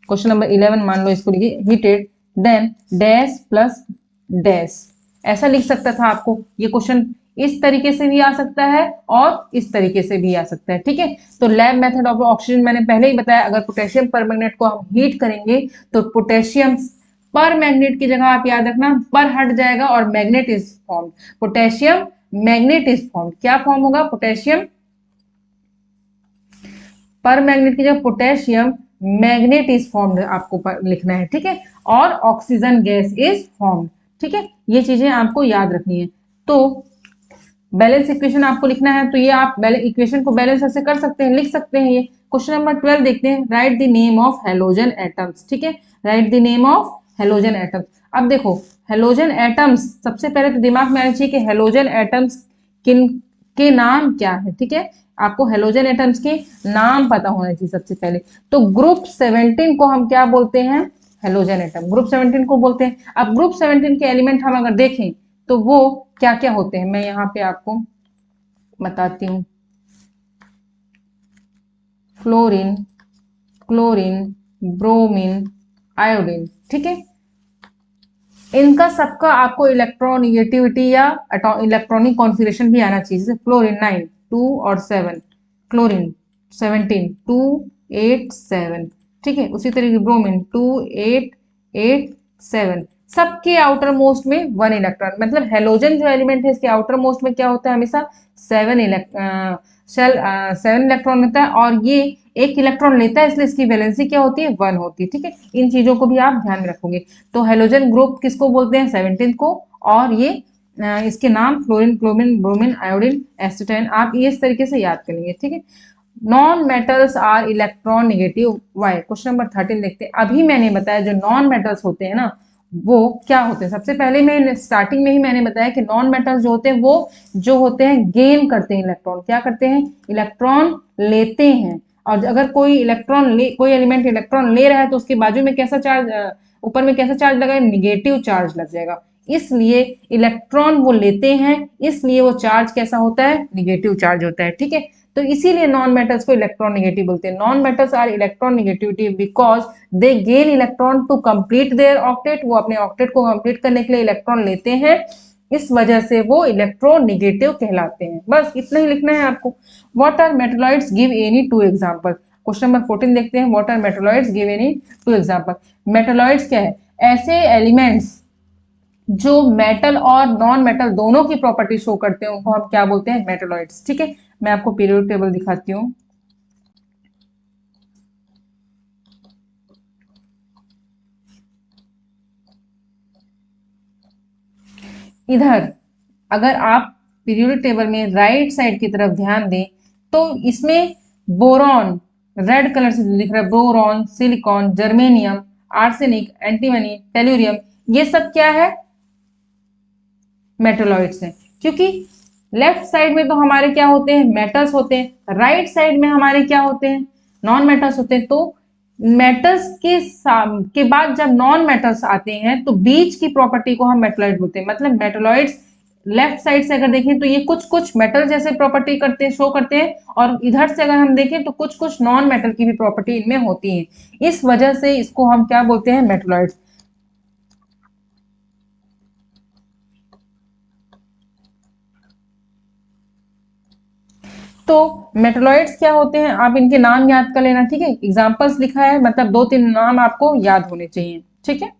क्वेश्चन नंबर 11 मान लो इसको लिखिए heated then dash plus dash, ऐसा लिख सकता था आपको। ये क्वेश्चन इस तरीके से भी आ सकता है और इस तरीके से भी आ सकता है, ठीक है। तो लैब मेथड ऑफ ऑक्सीजन मैंने पहले ही बताया, अगर पोटेशियम परमैंगनेट को हम हीट करेंगे तो पोटेशियम पर मैग्नेट की जगह आप याद रखना पर हट जाएगा और magnet is form, potassium magnet is form, क्या फॉर्म होगा, पोटेशियम पर मैग्नेट की जगह पोटेशियम मैग्नेट इज फॉर्म्ड आपको लिखना है, ठीक है। और ऑक्सीजन गैस इज फॉर्म्ड, ठीक है। ये चीजें आपको याद रखनी है। तो बैलेंस इक्वेशन आपको लिखना है, तो ये आप इक्वेशन को बैलेंस ऐसे कर सकते हैं, लिख सकते हैं। ये क्वेश्चन नंबर 12 देखते हैं, right the name of halogen atoms, ठीक है, right the name of halogen atoms. अब देखो हेलोजन एटम्स, सबसे पहले तो दिमाग में आना चाहिए कि हेलोजन एटम्स किन के नाम क्या है, ठीक है। आपको हेलोजन एटम्स के नाम पता होना चाहिए सबसे पहले। तो ग्रुप 17 को हम क्या बोलते हैं, हेलोजन एटम, ग्रुप 17 को बोलते हैं। अब ग्रुप 17 के एलिमेंट हम अगर देखें तो वो क्या क्या होते हैं, मैं यहाँ पे आपको बताती हूँ। फ्लोरीन, क्लोरीन, ब्रोमीन, आयोडीन, ठीक है। इनका सबका आपको इलेक्ट्रोनिगेटिविटी या इलेक्ट्रॉनिक कॉन्फिगरेशन भी आना चाहिए। जैसे फ्लोरीन 9 2 और 7, क्लोरीन 17 2 8 7, ठीक है। उसी तरीके ब्रोमीन 2 8 8 7, सबके आउटर मोस्ट में 1 इलेक्ट्रॉन, मतलब हेलोजन जो एलिमेंट है इसके आउटर मोस्ट में क्या होता है, हमेशा 7 इलेक्ट्रॉन होता है, और ये 1 इलेक्ट्रॉन लेता है, इसलिए इसकी वैलेंसी क्या होती है, 1 होती है, ठीक है। इन चीजों को भी आप ध्यान में रखोगे। तो हेलोजन ग्रुप किसको बोलते हैं, 17 को, और ये इसके नाम fluorine, chlorine, bromine, iodine, acetone, आप ये इस तरीके से याद करेंगे, ठीक है। Non metals are electron negative why, question number 13 देखते हैं। अभी मैंने बताया जो नॉन मेटल्स होते हैं ना वो क्या होते हैं, सबसे पहले मैं स्टार्टिंग में ही मैंने बताया कि नॉन मेटल्स जो होते हैं वो जो होते हैं गेन करते हैं इलेक्ट्रॉन, क्या करते हैं, इलेक्ट्रॉन लेते हैं। और अगर कोई इलेक्ट्रॉन ले, कोई एलिमेंट इलेक्ट्रॉन ले रहा है तो उसके बाजू में कैसा चार्ज, ऊपर में कैसा चार्ज लगा है, निगेटिव चार्ज लग जाएगा। इसलिए इलेक्ट्रॉन वो लेते हैं, इसलिए वो चार्ज कैसा होता है, निगेटिव चार्ज होता है, ठीक है। तो इसीलिए नॉन मेटल्स को इलेक्ट्रॉन नेगेटिव बोलते हैं। Non metals are electron negativity because they gain electron to complete their octet, वो अपने ऑक्टेट को कंप्लीट करने के लिए इलेक्ट्रॉन लेते हैं, इस वजह से वो इलेक्ट्रोनेगेटिव कहलाते हैं। बस इतना ही लिखना है आपको। What are metalloids, give any 2 example. Question number 14 देखते हैं, what are metalloids, give any 2 example. Metalloids क्या है, ऐसे एलिमेंट्स जो मेटल और नॉन मेटल दोनों की प्रॉपर्टी शो करते हैं उनको हम क्या बोलते हैं, मेटलॉइड्स, ठीक है। मैं आपको पीरियोडिक टेबल दिखाती हूँ। इधर अगर आप पीरियोडिक टेबल में राइट साइड की तरफ ध्यान दें तो इसमें बोरॉन, रेड कलर से जो दिख रहा है, boron, silicon, germanium, arsenic, antimony, tellurium, ये सब क्या है, मेटलॉइड्स हैं। क्योंकि लेफ्ट साइड में तो हमारे क्या होते हैं, मेटल्स होते हैं, राइट साइड में हमारे क्या होते हैं, नॉन मेटल्स होते हैं। तो मेटल्स के बाद जब नॉन मेटल्स आते हैं तो बीच की प्रॉपर्टी को हम मेटलॉइड बोलते हैं। मतलब मेटलॉइड्स लेफ्ट साइड से अगर देखें तो ये कुछ कुछ मेटल जैसे प्रॉपर्टी करते हैं, शो करते हैं, और इधर से अगर हम देखें तो कुछ कुछ नॉन मेटल की भी प्रॉपर्टी इनमें होती है। इस वजह से इसको हम क्या बोलते हैं, मेटलॉइड्स। तो मेटलॉइड्स क्या होते हैं, आप इनके नाम याद कर लेना, ठीक है। एग्जांपल्स लिखा है, मतलब 2-3 नाम आपको याद होने चाहिए, ठीक है।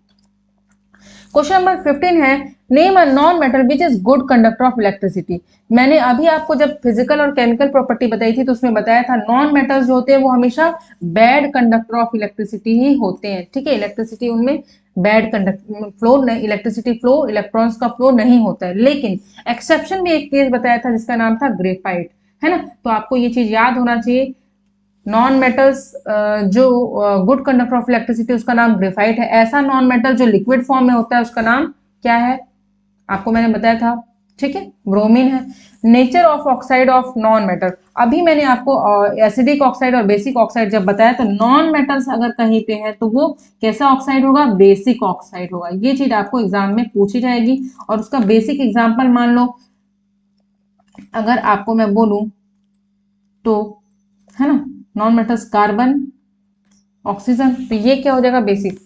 क्वेश्चन नंबर 15 है, name a non metal which is good conductor of electricity. मैंने अभी आपको जब फिजिकल और केमिकल प्रॉपर्टी बताई थी तो उसमें बताया था नॉन मेटल्स जो होते हैं वो हमेशा बैड कंडक्टर ऑफ इलेक्ट्रिसिटी ही होते हैं, ठीक है। इलेक्ट्रिसिटी उनमें बैड कंडक्ट फ्लो नहीं, इलेक्ट्रिसिटी फ्लो, इलेक्ट्रॉन्स का फ्लो नहीं होता है। लेकिन एक्सेप्शन में एक केस बताया था जिसका नाम था ग्रेफाइट, है ना। तो आपको ये चीज याद होना चाहिए, नॉन मेटल्स जो गुड कंडक्टर ऑफ इलेक्ट्रिसिटी उसका नाम ग्रेफाइट है। ऐसा नॉन मेटल जो लिक्विड फॉर्म में होता है उसका नाम क्या है, आपको मैंने बताया था, ठीक है, ब्रोमीन है। Nature of oxide of non metal, अभी मैंने आपको एसिडिक ऑक्साइड और बेसिक ऑक्साइड जब बताया तो नॉन मेटल्स अगर कहीं पे है तो वो कैसा ऑक्साइड होगा, बेसिक ऑक्साइड होगा। ये चीज आपको एग्जाम में पूछी जाएगी। और उसका बेसिक एग्जाम्पल मान लो अगर आपको मैं बोलूं तो, है ना, नॉन मेटल्स कार्बन, ऑक्सीजन, तो ये क्या हो जाएगा, बेसिक।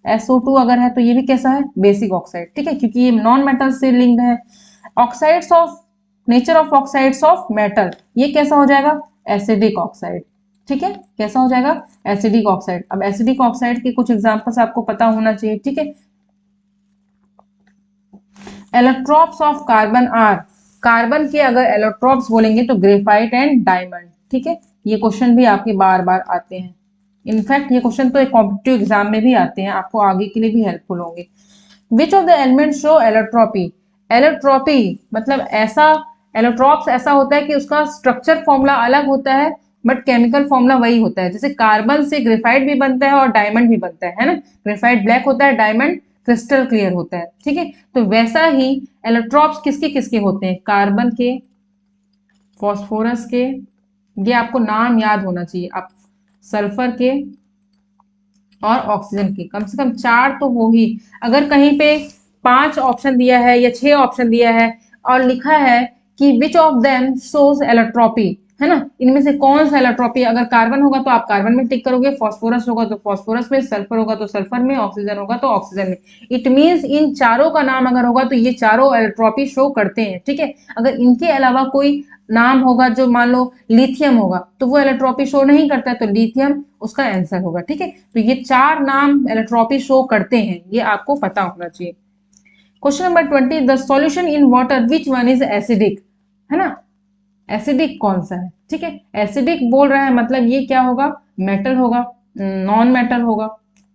SO2 अगर है तो ये भी कैसा है, बेसिक ऑक्साइड, ठीक है, क्योंकि ये नॉन मेटल से लिंक्ड है। Oxides of, nature of oxides of metal, ये कैसा हो जाएगा, एसिडिक ऑक्साइड, ठीक है, कैसा हो जाएगा, एसिडिक ऑक्साइड। अब एसिडिक ऑक्साइड के कुछ एग्जांपल्स आपको पता होना चाहिए, ठीक है। Allotropes of carbon are, carbon के अगर एलोट्रॉप्स बोलेंगे तो ग्रेफाइट एंड डायमंड, ठीक है। ये क्वेश्चन भी आपके बार बार आते हैं। इनफैक्ट ये क्वेश्चन तो एक कॉम्पिटिटिव एग्जाम में भी आते हैं, आपको आगे के लिए भी हेल्पफुल होंगे। विच of the element show allotropy, allotropy मतलब ऐसा, एलोट्रॉप्स ऐसा होता है कि उसका स्ट्रक्चर फॉर्मूला अलग होता है बट केमिकल फॉर्मूला वही होता है। जैसे कार्बन से ग्रेफाइट भी बनता है और डायमंड भी बनता है ना। ग्रेफाइट ब्लैक होता है, डायमंड क्रिस्टल क्लियर होता है, ठीक है। तो वैसा ही एलोट्रॉप्स किसके किसके होते हैं, कार्बन के, फॉस्फोरस के, ये आपको नाम याद होना चाहिए, आप सल्फर के और ऑक्सीजन के, कम से कम 4 तो हो ही। अगर कहीं पे 5 ऑप्शन दिया है या 6 ऑप्शन दिया है और लिखा है कि which of them shows allotropy, है ना, इनमें से कौन सा एलोट्रॉपी, अगर कार्बन होगा तो आप कार्बन में टिक करोगे, फॉस्फोरस होगा तो फॉस्फोरस में, सल्फर होगा तो सल्फर में, ऑक्सीजन होगा तो ऑक्सीजन में। इट मींस इन चारों का नाम अगर होगा तो ये चारों एलोट्रॉपी शो करते हैं, ठीक है। अगर इनके अलावा कोई नाम होगा, जो मान लो लिथियम होगा तो वो एलोट्रॉपी शो नहीं करता है, तो लिथियम उसका आंसर होगा, ठीक है। तो ये 4 नाम एलोट्रॉपी शो करते हैं, ये आपको पता होना चाहिए। Question number 20, the solution in water which one is acidic, है ना, एसिडिक कौन सा है, ठीक है। एसिडिक बोल रहा है मतलब ये क्या होगा, मेटल होगा, नॉन मेटल होगा।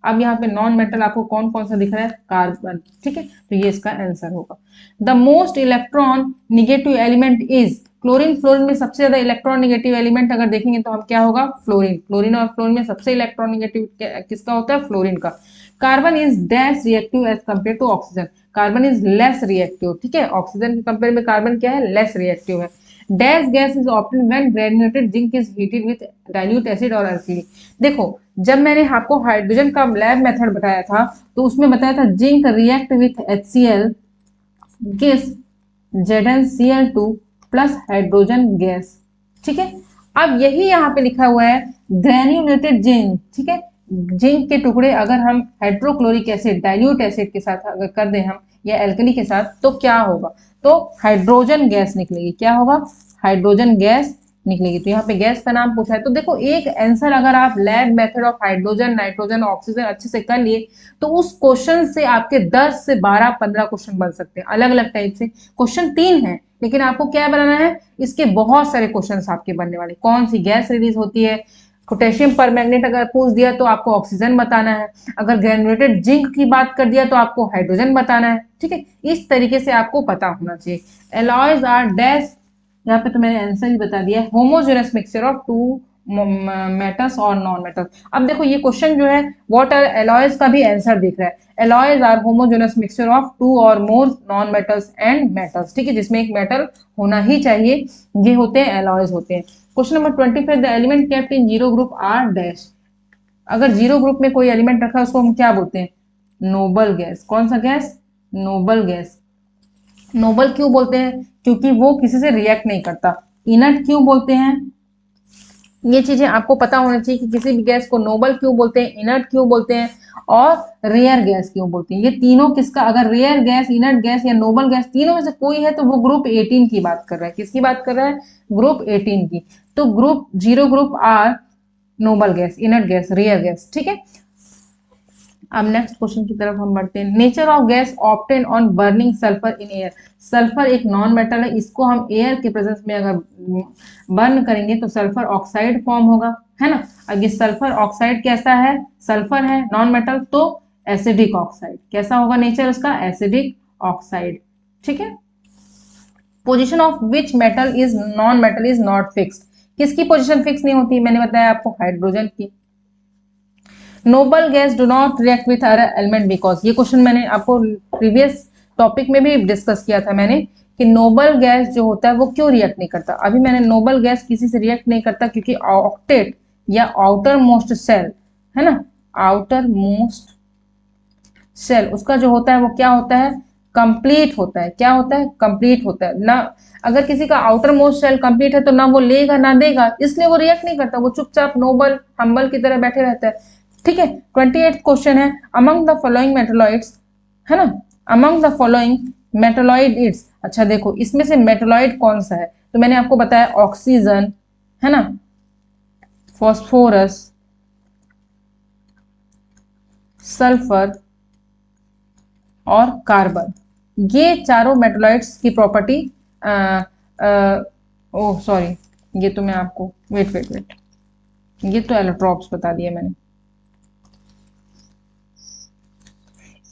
अब यहाँ पे नॉन मेटल आपको कौन कौन सा दिख रहा है, कार्बन, ठीक है, तो ये इसका आंसर होगा। The most electron negative element is chlorine, fluorine में सबसे ज्यादा इलेक्ट्रॉन निगेटिव एलिमेंट अगर देखेंगे तो हम क्या होगा, फ्लोरीन। फ्लोरीन और फ्लोरीन में सबसे इलेक्ट्रॉन निगेटिव किसका होता है, फ्लोरीन का। Carbon is dash reactive as compare to oxygen, carbon is less reactive, ठीक है, ऑक्सीजन के कंपेयर में कार्बन क्या है, लेस रिएक्टिव है। Dash gas is obtain when granulated zinc is heated with dilute acid और अल्कली। देखो जब मैंने आपको हाइड्रोजन का लैब मेथड बताया था तो उसमें बताया था zinc react with HCl gas ZnCl2 plus hydrogen gas, ठीक है। अब यही यहाँ पे लिखा हुआ है ग्रेन्युलेटेड जिंक, ठीक है, जिंक के टुकड़े अगर हम हाइड्रोक्लोरिक एसिड डाइल्यूट एसिड के साथ अगर कर दें हम या एल्कली के साथ तो क्या होगा, तो हाइड्रोजन गैस निकलेगी। क्या होगा, हाइड्रोजन गैस निकलेगी। तो यहाँ पे गैस का नाम पूछा है तो देखो एक आंसर अगर आप lab method of hydrogen, nitrogen, oxygen अच्छे से कर लिए तो उस क्वेश्चन से आपके 10 से 12 15 क्वेश्चन बन सकते हैं अलग अलग टाइप से। क्वेश्चन 3 है लेकिन आपको क्या बनाना है, इसके बहुत सारे क्वेश्चंस आपके बनने वाले। कौन सी गैस रिलीज होती है, पोटेशियम पर मैग्नेट अगर पूछ दिया तो आपको ऑक्सीजन बताना है, अगर ग्रेनुलेटेड जिंक की बात कर दिया तो आपको हाइड्रोजन बताना है, ठीक है। इस तरीके से आपको पता होना चाहिए। एलॉयज आर डैश, यहाँ पे तो मैंने आंसर ही बता दिया, homogeneous mixture of two metals और नॉन मेटल्स। अब देखो ये क्वेश्चन जो है व्हाट आर एलॉयज का भी आंसर दिख रहा है, alloys are homogeneous mixture of 2 और more non metals and metals, ठीक है, जिसमें एक मेटल होना ही चाहिए, ये होते हैं एलॉयज होते हैं। Question number 25, the element kept in zero group are dash, अगर जीरो ग्रुप में कोई एलिमेंट रखा है उसको हम क्या बोलते हैं, नोबल गैस। कौन सा गैस, नोबल गैस। नोबल क्यों बोलते हैं, क्योंकि वो किसी से रिएक्ट नहीं करता। इनर्ट क्यों बोलते हैं, ये चीजें आपको पता होना चाहिए कि किसी भी गैस को नोबल क्यों बोलते हैं, इनर्ट क्यों बोलते हैं और रेयर गैस क्यों बोलते हैं। ये तीनों किसका, अगर रेयर गैस, इनर्ट गैस या नोबल गैस तीनों में से कोई है तो वो ग्रुप 18 की बात कर रहा है। किसकी बात कर रहा है, ग्रुप 18 की। तो group zero group are noble gas, inert gas, rare gas, ठीक है। अब नेक्स्ट क्वेश्चन की तरफ हम बढ़ते हैं। Nature of gas obtain on burning sulphur in air. Sulphur एक नॉन मेटल है, इसको हम एयर के प्रेजेंस में अगर बर्न करेंगे तो सल्फर ऑक्साइड फॉर्म होगा, है ना। अब ये सल्फर ऑक्साइड कैसा है, सल्फर है नॉन मेटल, तो एसिडिक ऑक्साइड कैसा होगा नेचर उसका, एसिडिक ऑक्साइड, ठीक है। Position of which metal is non metal is not fixed. किसकी पोजिशन फिक्स नहीं होती, मैंने बताया आपको हाइड्रोजन की। Noble gas do not react with other element because, ये क्वेश्चन मैंने आपको प्रीवियस टॉपिक में भी डिस्कस किया था मैंने कि नोबल गैस जो होता है वो क्यों रिएक्ट नहीं करता। अभी मैंने नोबल गैस किसी से रिएक्ट नहीं करता क्योंकि ऑक्टेट या आउटर मोस्ट सेल, है ना, आउटर मोस्ट सेल उसका जो होता है वो क्या होता है, कंप्लीट होता है। क्या होता है, कंप्लीट होता है ना। अगर किसी का आउटर मोस्ट सेल कंप्लीट है तो ना वो लेगा ना देगा, इसलिए वो रिएक्ट नहीं करता, वो चुपचाप नोबल हम्बल की तरह बैठे रहता है, ठीक है। 28 क्वेश्चन है, अमंग द फॉलोइंग मेटलॉइड्स, है ना, among the following metalloid it's. अच्छा देखो इसमें से मेटलॉइड कौन सा है, तो मैंने आपको बताया ऑक्सीजन, है ना, फॉस्फोरस, सल्फर और कार्बन, ये चारों मेटलॉइड्स की प्रॉपर्टी, ओह सॉरी, ये तो मैं आपको वेट वेट वेट, ये तो एलोट्रॉप्स बता दिया मैंने।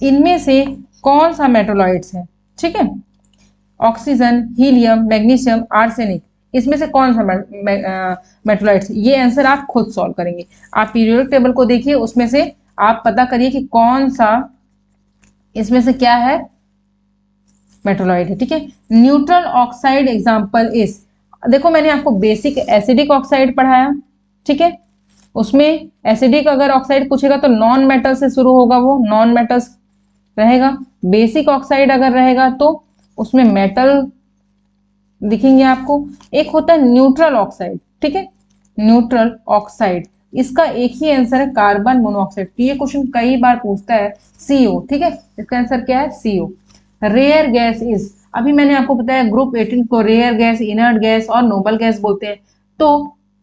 इनमें से कौन सा मेटलॉइड्स है, ठीक है, ऑक्सीजन, हीलियम, मैग्नीशियम, आर्सेनिक, इसमें से कौन सा मेटलॉइड्स, ये आंसर आप खुद सॉल्व करेंगे। आप पीरियोडिक टेबल को देखिए, उसमें से आप पता करिए कि कौन सा इसमें से क्या है मेटलॉइड है, ठीक है। न्यूट्रल ऑक्साइड एग्जांपल इज, देखो मैंने आपको बेसिक एसिडिक ऑक्साइड पढ़ाया, ठीक है, उसमें एसिडिक अगर ऑक्साइड पूछेगा तो नॉन मेटल से शुरू होगा, वो नॉन मेटल्स रहेगा। बेसिक ऑक्साइड अगर रहेगा तो उसमें मेटल दिखेंगे आपको। एक होता है न्यूट्रल ऑक्साइड, ठीक है, न्यूट्रल ऑक्साइड, इसका एक ही आंसर है कार्बन मोनोऑक्साइड। ये क्वेश्चन कई बार पूछता है, सीओ, ठीक है, इसका आंसर क्या है, सीओ। रेयर गैस इज, अभी मैंने आपको बताया ग्रुप 18 को रेयर गैस, इनर्ट गैस और नोबल गैस बोलते हैं, तो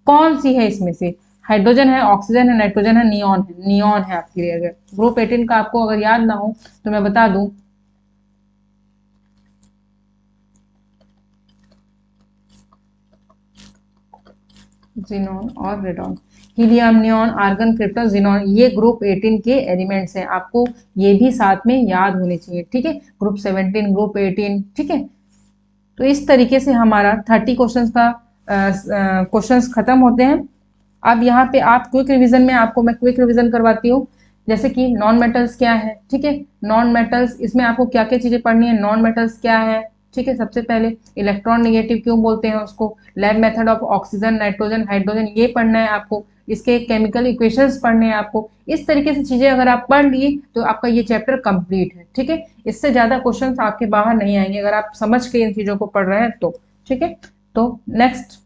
कौन सी है इसमें से, हाइड्रोजन है, ऑक्सीजन है, नाइट्रोजन है, नियॉन है, नियॉन है आपकी रेयर गैस। ग्रुप 18 का आपको अगर याद ना हो तो मैं बता दूं, जिनॉन और radon, helium, neon, argon, krypton, xenon, ये ग्रुप 18 के एलिमेंट्स हैं, आपको ये भी साथ में याद होने चाहिए, ठीक है। ग्रुप 17, ग्रुप 18, ठीक है। तो इस तरीके से हमारा 30 क्वेश्चंस का क्वेश्चंस खत्म होते हैं। अब यहाँ पे आप क्विक रिवीजन में, आपको मैं क्विक रिवीजन करवाती हूँ, जैसे कि नॉन मेटल्स क्या है, ठीक है, नॉन मेटल्स इसमें आपको क्या क्या चीजें पढ़नी है, नॉन मेटल्स क्या है, ठीक है। सबसे पहले इलेक्ट्रॉन निगेटिव क्यों बोलते हैं उसको, lab method of oxygen, nitrogen, hydrogen, ये पढ़ना है आपको, इसके केमिकल इक्वेशंस पढ़ने हैं आपको। इस तरीके से चीजें अगर आप पढ़ लिए तो आपका ये चैप्टर कंप्लीट है, ठीक है। इससे ज्यादा क्वेश्चंस आपके बाहर नहीं आएंगे अगर आप समझ के इन चीजों को पढ़ रहे हैं तो, ठीक है। तो नेक्स्ट